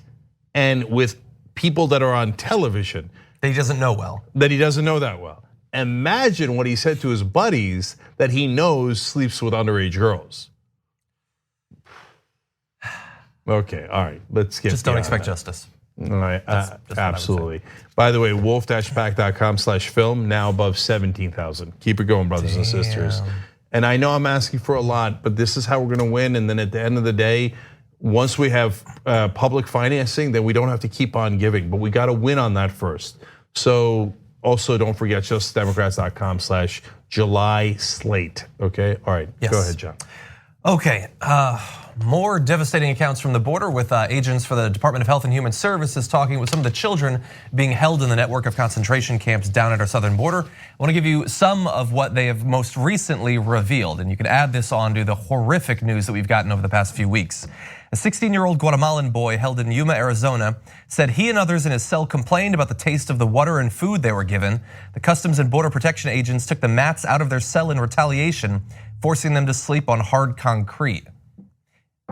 and with people that are on television. That he doesn't know well. That he doesn't know that well. Imagine what he said to his buddies that he knows sleeps with underage girls. Okay, all right, let's get. Just don't expect justice. All right, absolutely. By the way, wolf-pack.com/film now above 17,000. Keep it going, brothers and sisters. And I know I'm asking for a lot, but this is how we're going to win. And then at the end of the day, once we have public financing, then we don't have to keep on giving. But we got to win on that first. So also don't forget justdemocrats.com/July slate. Okay, all right, yes. Go ahead, John. Okay. More devastating accounts from the border with agents for the Department of Health and Human Services talking with some of the children being held in the network of concentration camps down at our southern border. I want to give you some of what they have most recently revealed, and you can add this on to the horrific news that we've gotten over the past few weeks. A 16-year-old Guatemalan boy held in Yuma, Arizona, said he and others in his cell complained about the taste of the water and food they were given. The Customs and Border Protection agents took the mats out of their cell in retaliation, forcing them to sleep on hard concrete.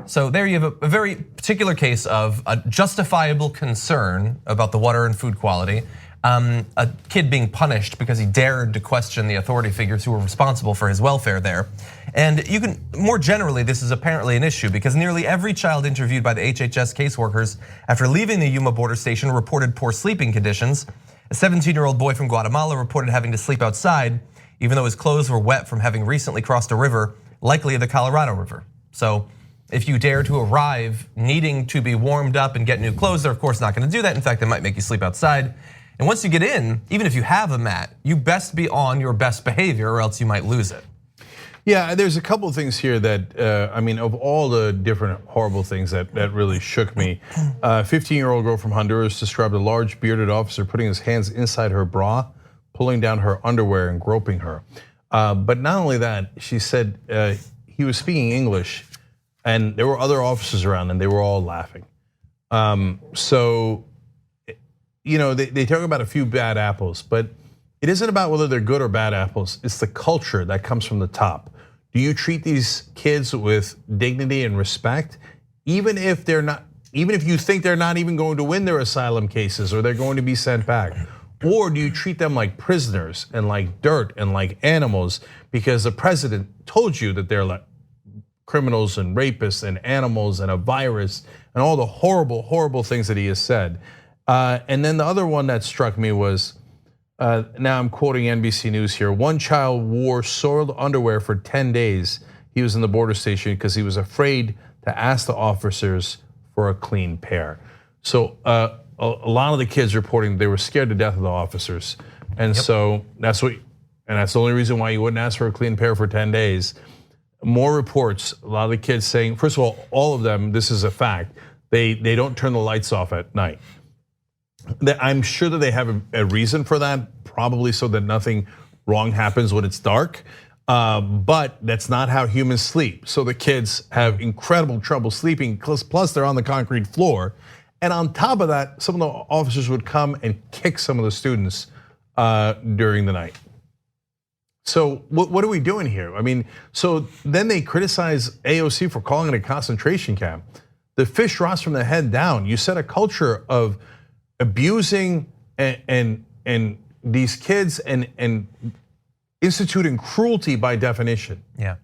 So there you have a very particular case of a justifiable concern about the water and food quality. a kid being punished because he dared to question the authority figures who were responsible for his welfare there. And you can, more generally, this is apparently an issue because nearly every child interviewed by the HHS caseworkers after leaving the Yuma border station reported poor sleeping conditions. A 17-year-old boy from Guatemala reported having to sleep outside, even though his clothes were wet from having recently crossed a river, likely the Colorado River. So if you dare to arrive needing to be warmed up and get new clothes, they're of course not gonna do that. In fact, they might make you sleep outside. And once you get in, even if you have a mat, you best be on your best behavior or else you might lose it. Yeah, there's a couple of things here that, I mean, of all the different horrible things that really shook me, 15-year-old girl from Honduras described a large bearded officer putting his hands inside her bra, pulling down her underwear and groping her. But not only that, she said he was speaking English and there were other officers around and they were all laughing. So, you know, they talk about a few bad apples, but it isn't about whether they're good or bad apples. It's the culture that comes from the top. Do you treat these kids with dignity and respect, even if they're not, even if you think they're not even going to win their asylum cases or they're going to be sent back? Or do you treat them like prisoners and like dirt and like animals because the president told you that they're like criminals and rapists and animals and a virus and all the horrible, horrible things that he has said? And then the other one that struck me was, now I'm quoting NBC News here, one child wore soiled underwear for 10 days. He was in the border station because he was afraid to ask the officers for a clean pair. So a lot of the kids reporting they were scared to death of the officers. And so that's the only reason why you wouldn't ask for a clean pair for 10 days. More reports, a lot of the kids saying, first of all of them, this is a fact, they don't turn the lights off at night. I'm sure that they have a reason for that, probably so that nothing wrong happens when it's dark. But that's not how humans sleep. So the kids have incredible trouble sleeping, plus they're on the concrete floor. And on top of that, some of the officers would come and kick some of the students during the night. So what are we doing here? I mean, so then they criticize AOC for calling it a concentration camp. The fish rots from the head down. You set a culture of abusing and these kids and instituting cruelty by definition. Yeah,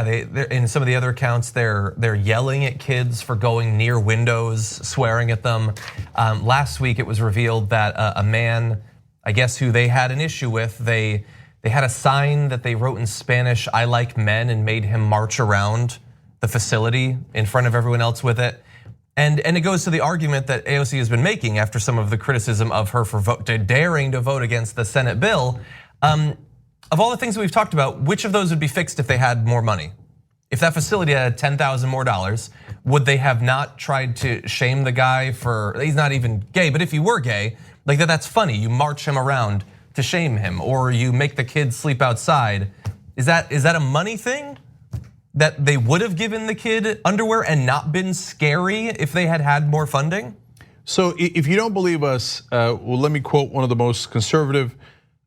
in some of the other accounts, they're yelling at kids for going near windows, swearing at them. Last week, it was revealed that a man, I guess who they had an issue with, they had a sign that they wrote in Spanish, "I like men," and made him march around the facility in front of everyone else with it. And it goes to the argument that AOC has been making after some of the criticism of her for daring to vote against the Senate bill. Of all the things that we've talked about, which of those would be fixed if they had more money? If that facility had $10,000 more, would they have not tried to shame the guy for, he's not even gay, but if he were gay, like that's funny, you march him around to shame him, or you make the kids sleep outside. Is that a money thing? That they would have given the kid underwear and not been scary if they had had more funding? So if you don't believe us, well, let me quote one of the most conservative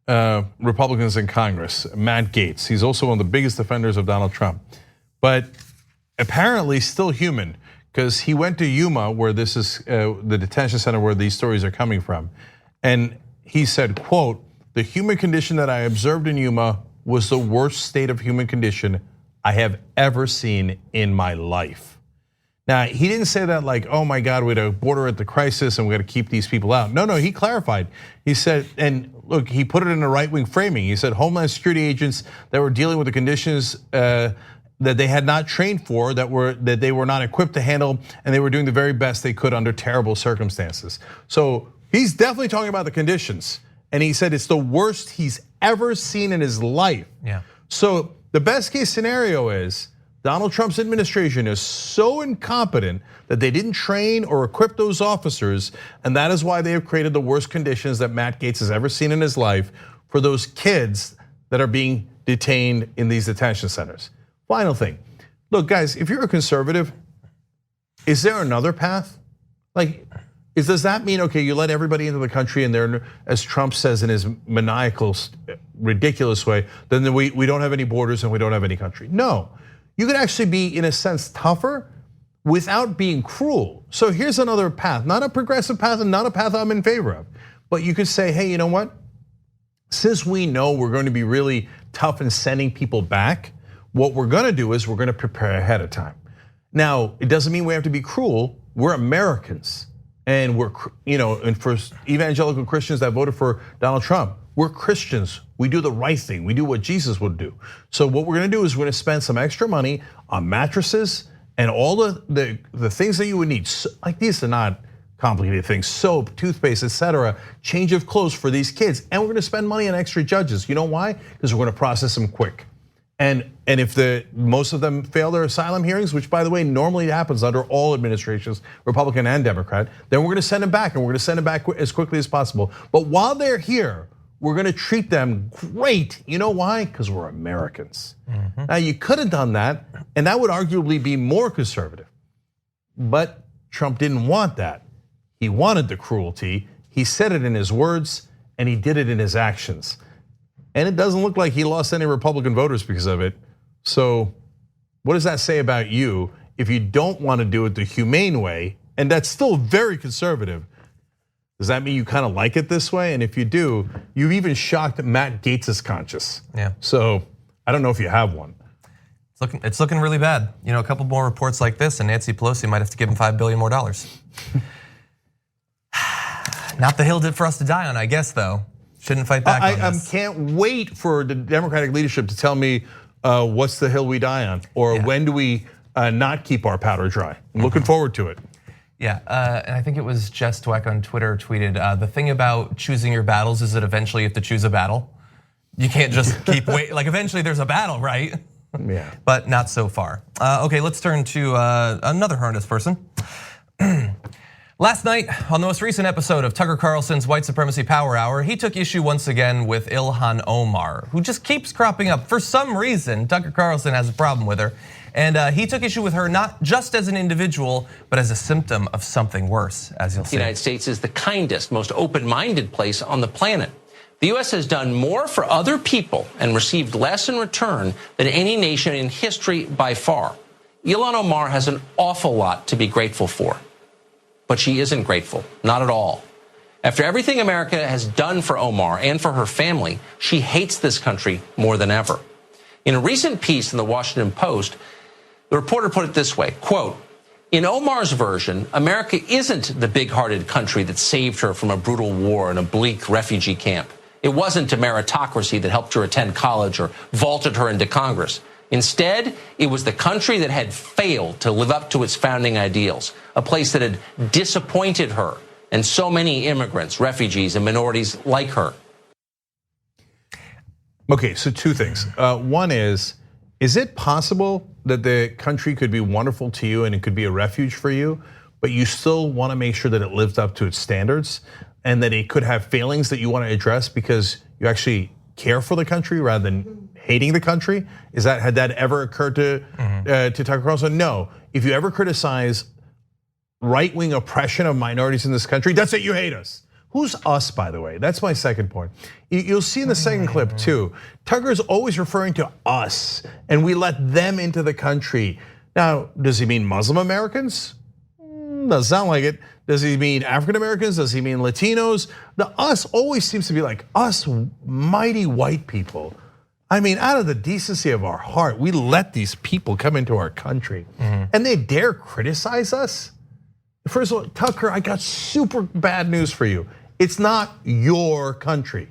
Republicans in Congress, Matt Gaetz. He's also one of the biggest defenders of Donald Trump, but apparently still human, because he went to Yuma, where this is the detention center where these stories are coming from. And he said, quote, "The human condition that I observed in Yuma was the worst state of human condition I have ever seen in my life." Now, he didn't say that like, oh my God, we had a border at the crisis and we got to keep these people out. No, he clarified. He said, and look, he put it in a right-wing framing. He said Homeland Security agents that were dealing with the conditions that they had not trained for, that they were not equipped to handle, and they were doing the very best they could under terrible circumstances. So he's definitely talking about the conditions. And he said it's the worst he's ever seen in his life. Yeah. So the best case scenario is Donald Trump's administration is so incompetent that they didn't train or equip those officers, and that is why they have created the worst conditions that Matt Gaetz has ever seen in his life for those kids that are being detained in these detention centers. Final thing, look guys, if you're a conservative, is there another path? Like, does that mean, okay, you let everybody into the country and they're, as Trump says in his maniacal, ridiculous way, then we don't have any borders and we don't have any country? No, you could actually be, in a sense, tougher without being cruel. So here's another path, not a progressive path and not a path I'm in favor of. But you could say, hey, you know what? Since we know we're going to be really tough in sending people back, what we're going to do is we're going to prepare ahead of time. Now, it doesn't mean we have to be cruel. We're Americans, and we're, and for evangelical Christians that voted for Donald Trump, we're Christians. We do the right thing. We do what Jesus would do. So what we're going to do is we're going to spend some extra money on mattresses and all the things that you would need. Like, these are not complicated things: soap, toothpaste, etc. Change of clothes for these kids, and we're going to spend money on extra judges. You know why? Because we're going to process them quick. And if most of them fail their asylum hearings, which by the way normally happens under all administrations, Republican and Democrat, then we're going to send them back, and we're going to send them back as quickly as possible. But while they're here, we're going to treat them great. You know why? Because we're Americans. Now, you could have done that, and that would arguably be more conservative. But Trump didn't want that. He wanted the cruelty. He said it in his words, and he did it in his actions. And it doesn't look like he lost any Republican voters because of it. So what does that say about you if you don't want to do it the humane way? And that's still very conservative. Does that mean you kind of like it this way? And if you do, you've even shocked Matt Gaetz's conscience. Yeah. So I don't know if you have one. It's looking really bad. A couple more reports like this, and Nancy Pelosi might have to give him $5 billion more. Not the hill for us to die on, I guess, though. Shouldn't fight back on this. I can't wait for the Democratic leadership to tell me what's the hill we die on, or when do we not keep our powder dry. I'm looking forward to it. Yeah, and I think it was Jess Dweck on Twitter tweeted, the thing about choosing your battles is that eventually you have to choose a battle. You can't just keep waiting, like eventually there's a battle, right? Yeah. But not so far. Okay, let's turn to another horrendous person. Last night, on the most recent episode of Tucker Carlson's White Supremacy Power Hour, he took issue once again with Ilhan Omar, who just keeps cropping up. For some reason, Tucker Carlson has a problem with her, and he took issue with her not just as an individual, but as a symptom of something worse, as you'll see. The United States is the kindest, most open-minded place on the planet. The US has done more for other people and received less in return than any nation in history by far. Ilhan Omar has an awful lot to be grateful for. But she isn't grateful, not at all. After everything America has done for Omar and for her family, she hates this country more than ever. In a recent piece in the Washington Post, the reporter put it this way, quote, "In Omar's version, America isn't the big-hearted country that saved her from a brutal war and a bleak refugee camp. It wasn't a meritocracy that helped her attend college or vaulted her into Congress. Instead, it was the country that had failed to live up to its founding ideals, a place that had disappointed her and so many immigrants, refugees, and minorities like her." Okay, so two things. One is it possible that the country could be wonderful to you and it could be a refuge for you, but you still want to make sure that it lives up to its standards and that it could have failings that you want to address because you actually care for the country rather than hating the country? Had that ever occurred to Tucker Carlson? No. If you ever criticize right-wing oppression of minorities in this country, that's it, you hate us. Who's us, by the way? That's my second point. You'll see in the second clip too, Tucker's always referring to us and we let them into the country. Now, does he mean Muslim Americans? Doesn't sound like it. Does he mean African Americans? Does he mean Latinos? The us always seems to be like us mighty white people. I mean, out of the decency of our heart, we let these people come into our country and they dare criticize us? First of all, Tucker, I got super bad news for you. It's not your country.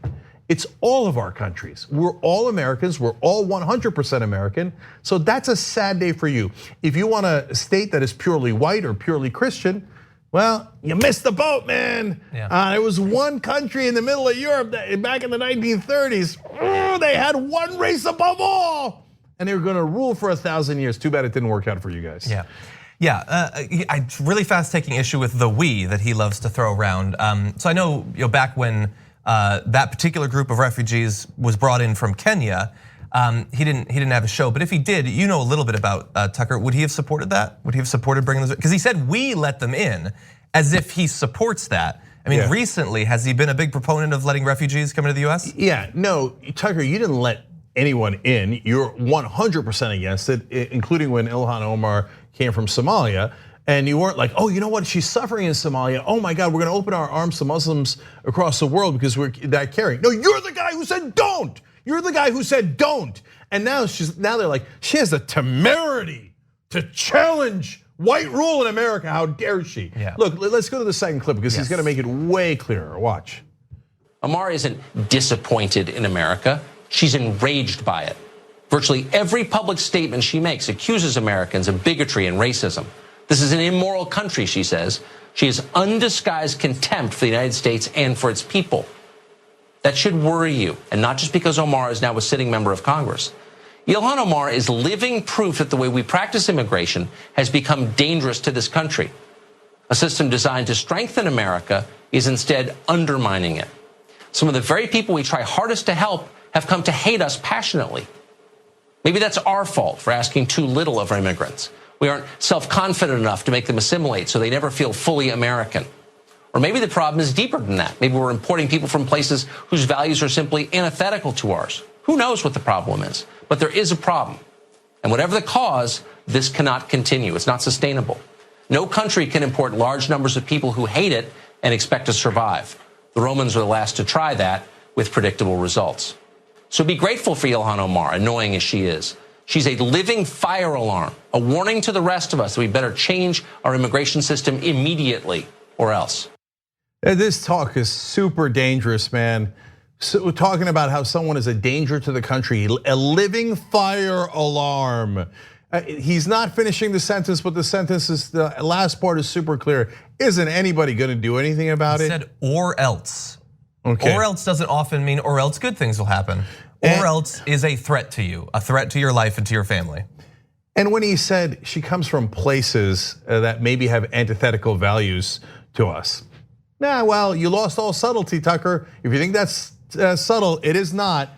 It's all of our countries. We're all Americans. We're all 100% American. So that's a sad day for you. If you want a state that is purely white or purely Christian, well, you missed the boat, man. Yeah. There was one country in the middle of Europe that back in the 1930s. They had one race above all, and they were going to rule for 1,000 years. Too bad it didn't work out for you guys. Yeah, I really fast taking issue with the "we" that he loves to throw around. So I know, back when that particular group of refugees was brought in from Kenya, he didn't have a show. But if he did, you know a little bit about Tucker. Would he have supported that? Would he have supported bringing those? Because he said we let them in, as if he supports that. I mean, recently, has he been a big proponent of letting refugees come into the US? Yeah, no, Tucker, you didn't let anyone in. You're 100% against it, including when Ilhan Omar came from Somalia. And you weren't like, oh, you know what? She's suffering in Somalia. Oh my God, we're going to open our arms to Muslims across the world because we're that caring. No, you're the guy who said don't. You're the guy who said don't. And now they're like, she has the temerity to challenge white rule in America. How dare she? Yeah. Look, let's go to the second clip because he's going to make it way clearer. Watch. Amara isn't disappointed in America. She's enraged by it. Virtually every public statement she makes accuses Americans of bigotry and racism. This is an immoral country, she says. She has undisguised contempt for the United States and for its people. That should worry you, and not just because Omar is now a sitting member of Congress. Ilhan Omar is living proof that the way we practice immigration has become dangerous to this country. A system designed to strengthen America is instead undermining it. Some of the very people we try hardest to help have come to hate us passionately. Maybe that's our fault for asking too little of our immigrants. We aren't self-confident enough to make them assimilate so they never feel fully American. Or maybe the problem is deeper than that. Maybe we're importing people from places whose values are simply antithetical to ours. Who knows what the problem is? But there is a problem. And whatever the cause, this cannot continue. It's not sustainable. No country can import large numbers of people who hate it and expect to survive. The Romans were the last to try that with predictable results. So be grateful for Ilhan Omar, annoying as she is. She's a living fire alarm, a warning to the rest of us that we better change our immigration system immediately or else. This talk is super dangerous, man. So we're talking about how someone is a danger to the country, a living fire alarm. He's not finishing the sentence, but the last part is super clear. Isn't anybody gonna do anything about it? He said, or else. Okay. Or else doesn't often mean, or else good things will happen. Or else is a threat to you, a threat to your life and to your family. And when he said she comes from places that maybe have antithetical values to us. Nah, well, you lost all subtlety, Tucker. If you think that's subtle, it is not.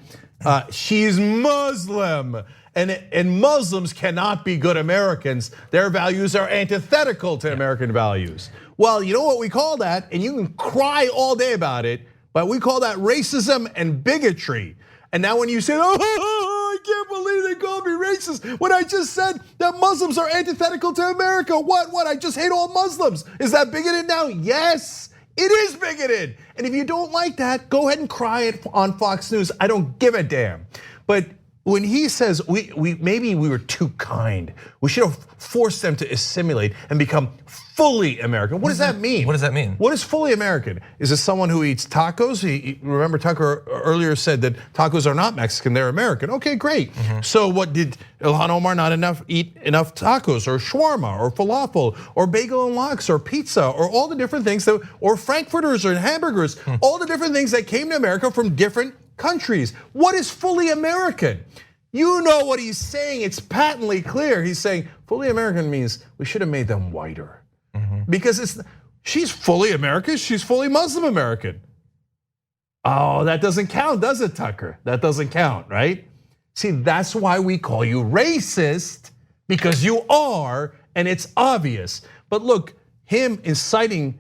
She's Muslim. And Muslims cannot be good Americans. Their values are antithetical to American values. Well, you know what we call that? And you can cry all day about it, but we call that racism and bigotry. And now when you say, oh, I can't believe they called me racist when I just said that Muslims are antithetical to America. What? I just hate all Muslims. Is that bigoted now? Yes, it is bigoted. And if you don't like that, go ahead and cry it on Fox News. I don't give a damn. But when he says maybe we were too kind, we should have forced them to assimilate and become fully American. What does that mean? What does that mean? What is fully American? Is it someone who eats tacos? Remember Tucker earlier said that tacos are not Mexican, they're American. Okay, great. So what, did Ilhan Omar not eat enough tacos or shawarma or falafel or bagel and lox or pizza or all the different things or frankfurters or hamburgers, all the different things that came to America from different countries? What is fully American? You know what he's saying, it's patently clear. He's saying fully American means we should have made them whiter. Because she's fully American, she's fully Muslim American. Oh, that doesn't count, does it, Tucker? That doesn't count, right? See, that's why we call you racist, because you are, and it's obvious. But look, him inciting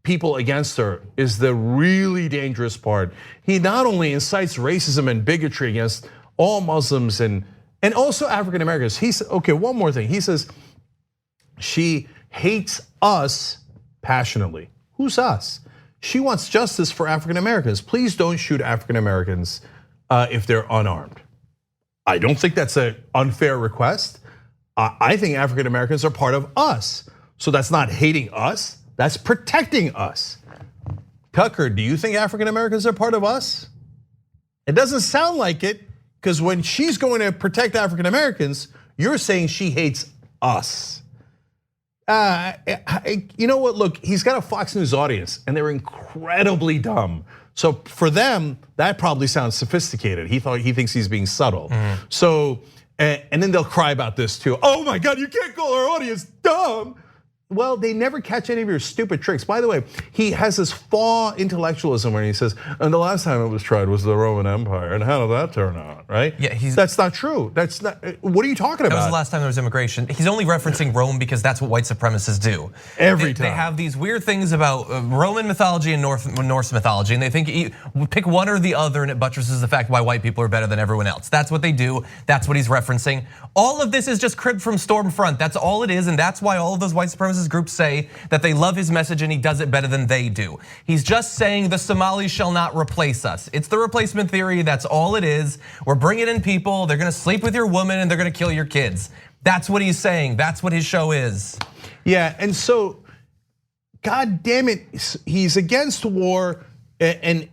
people against her is the really dangerous part. He not only incites racism and bigotry against all Muslims and also African Americans. He said, okay, one more thing. He says she hates us passionately. Who's us? She wants justice for African Americans. Please don't shoot African Americans if they're unarmed. I don't think that's an unfair request. I think African Americans are part of us. So that's not hating us, that's protecting us. Tucker, do you think African Americans are part of us? It doesn't sound like it, because when she's going to protect African Americans, you're saying she hates us. You know what, look, he's got a Fox News audience and they're incredibly dumb. So for them, that probably sounds sophisticated. He thinks he's being subtle. So, and then they'll cry about this too. Oh my God, you can't call our audience dumb. Well, they never catch any of your stupid tricks. By the way, he has this faux intellectualism where he says, and the last time it was tried was the Roman Empire, and how did that turn out, right? Yeah, that's not true. That's not, what are you talking about? That was the last time there was immigration. He's only referencing Rome because that's what white supremacists do. Every time. They have these weird things about Roman mythology and Norse mythology, and they think pick one or the other and it buttresses the fact why white people are better than everyone else. That's what they do, that's what he's referencing. All of this is just cribbed from Stormfront, that's all it is, and that's why all of those white supremacist groups say that they love his message and he does it better than they do. He's just saying the Somalis shall not replace us. It's the replacement theory, that's all it is. We're bringing in people, they're gonna sleep with your woman and they're gonna kill your kids. That's what he's saying, that's what his show is. Yeah, and so, God damn it, he's against war and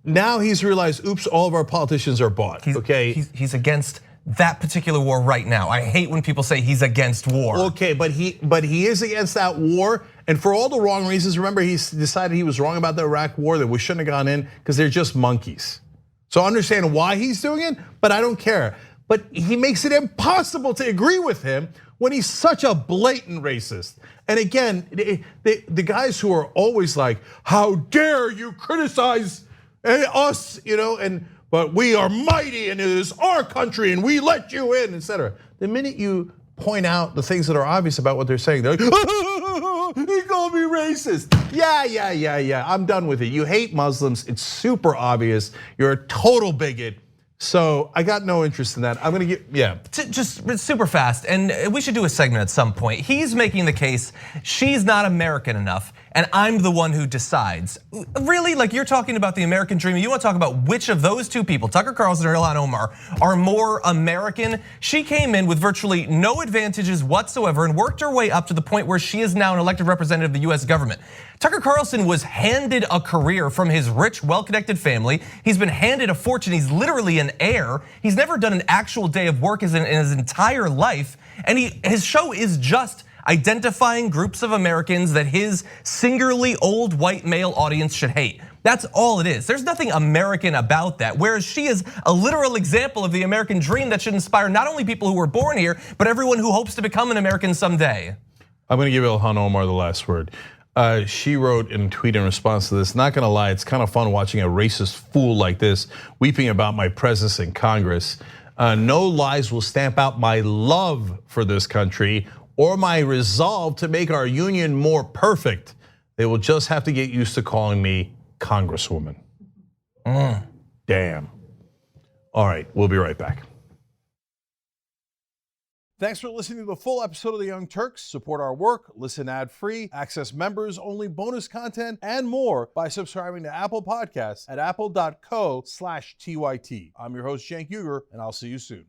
now he's realized, oops, all of our politicians are bought, okay? He's against that particular war right now. I hate when people say he's against war. Okay, but he is against that war, and for all the wrong reasons. Remember, he decided he was wrong about the Iraq war, that we shouldn't have gone in because they're just monkeys. So I understand why he's doing it, but I don't care. But he makes it impossible to agree with him when he's such a blatant racist. And again, the guys who are always like, how dare you criticize us, but we are mighty and it is our country and we let you in, etc. The minute you point out the things that are obvious about what they're saying, they're like, he called me racist. Yeah, I'm done with it. You hate Muslims, it's super obvious. You're a total bigot. So I got no interest in that. I'm gonna get, Just super fast, and we should do a segment at some point. He's making the case, she's not American enough, and I'm the one who decides. Really, like you're talking about the American dream, you wanna talk about which of those two people, Tucker Carlson or Ilhan Omar, are more American? She came in with virtually no advantages whatsoever and worked her way up to the point where she is now an elected representative of the US government. Tucker Carlson was handed a career from his rich, well-connected family. He's been handed a fortune, he's literally an heir. He's never done an actual day of work in his entire life. And his show is just identifying groups of Americans that his singularly old white male audience should hate. That's all it is. There's nothing American about that. Whereas she is a literal example of the American dream that should inspire not only people who were born here, but everyone who hopes to become an American someday. I'm gonna give Ilhan Omar the last word. She wrote in a tweet in response to this, not gonna lie, it's kind of fun watching a racist fool like this weeping about my presence in Congress. No lies will stamp out my love for this country or my resolve to make our union more perfect. They will just have to get used to calling me Congresswoman. Damn. All right, we'll be right back. Thanks for listening to the full episode of The Young Turks. Support our work, listen ad-free, access members-only bonus content, and more by subscribing to Apple Podcasts at apple.co/TYT. I'm your host, Cenk Uygur, and I'll see you soon.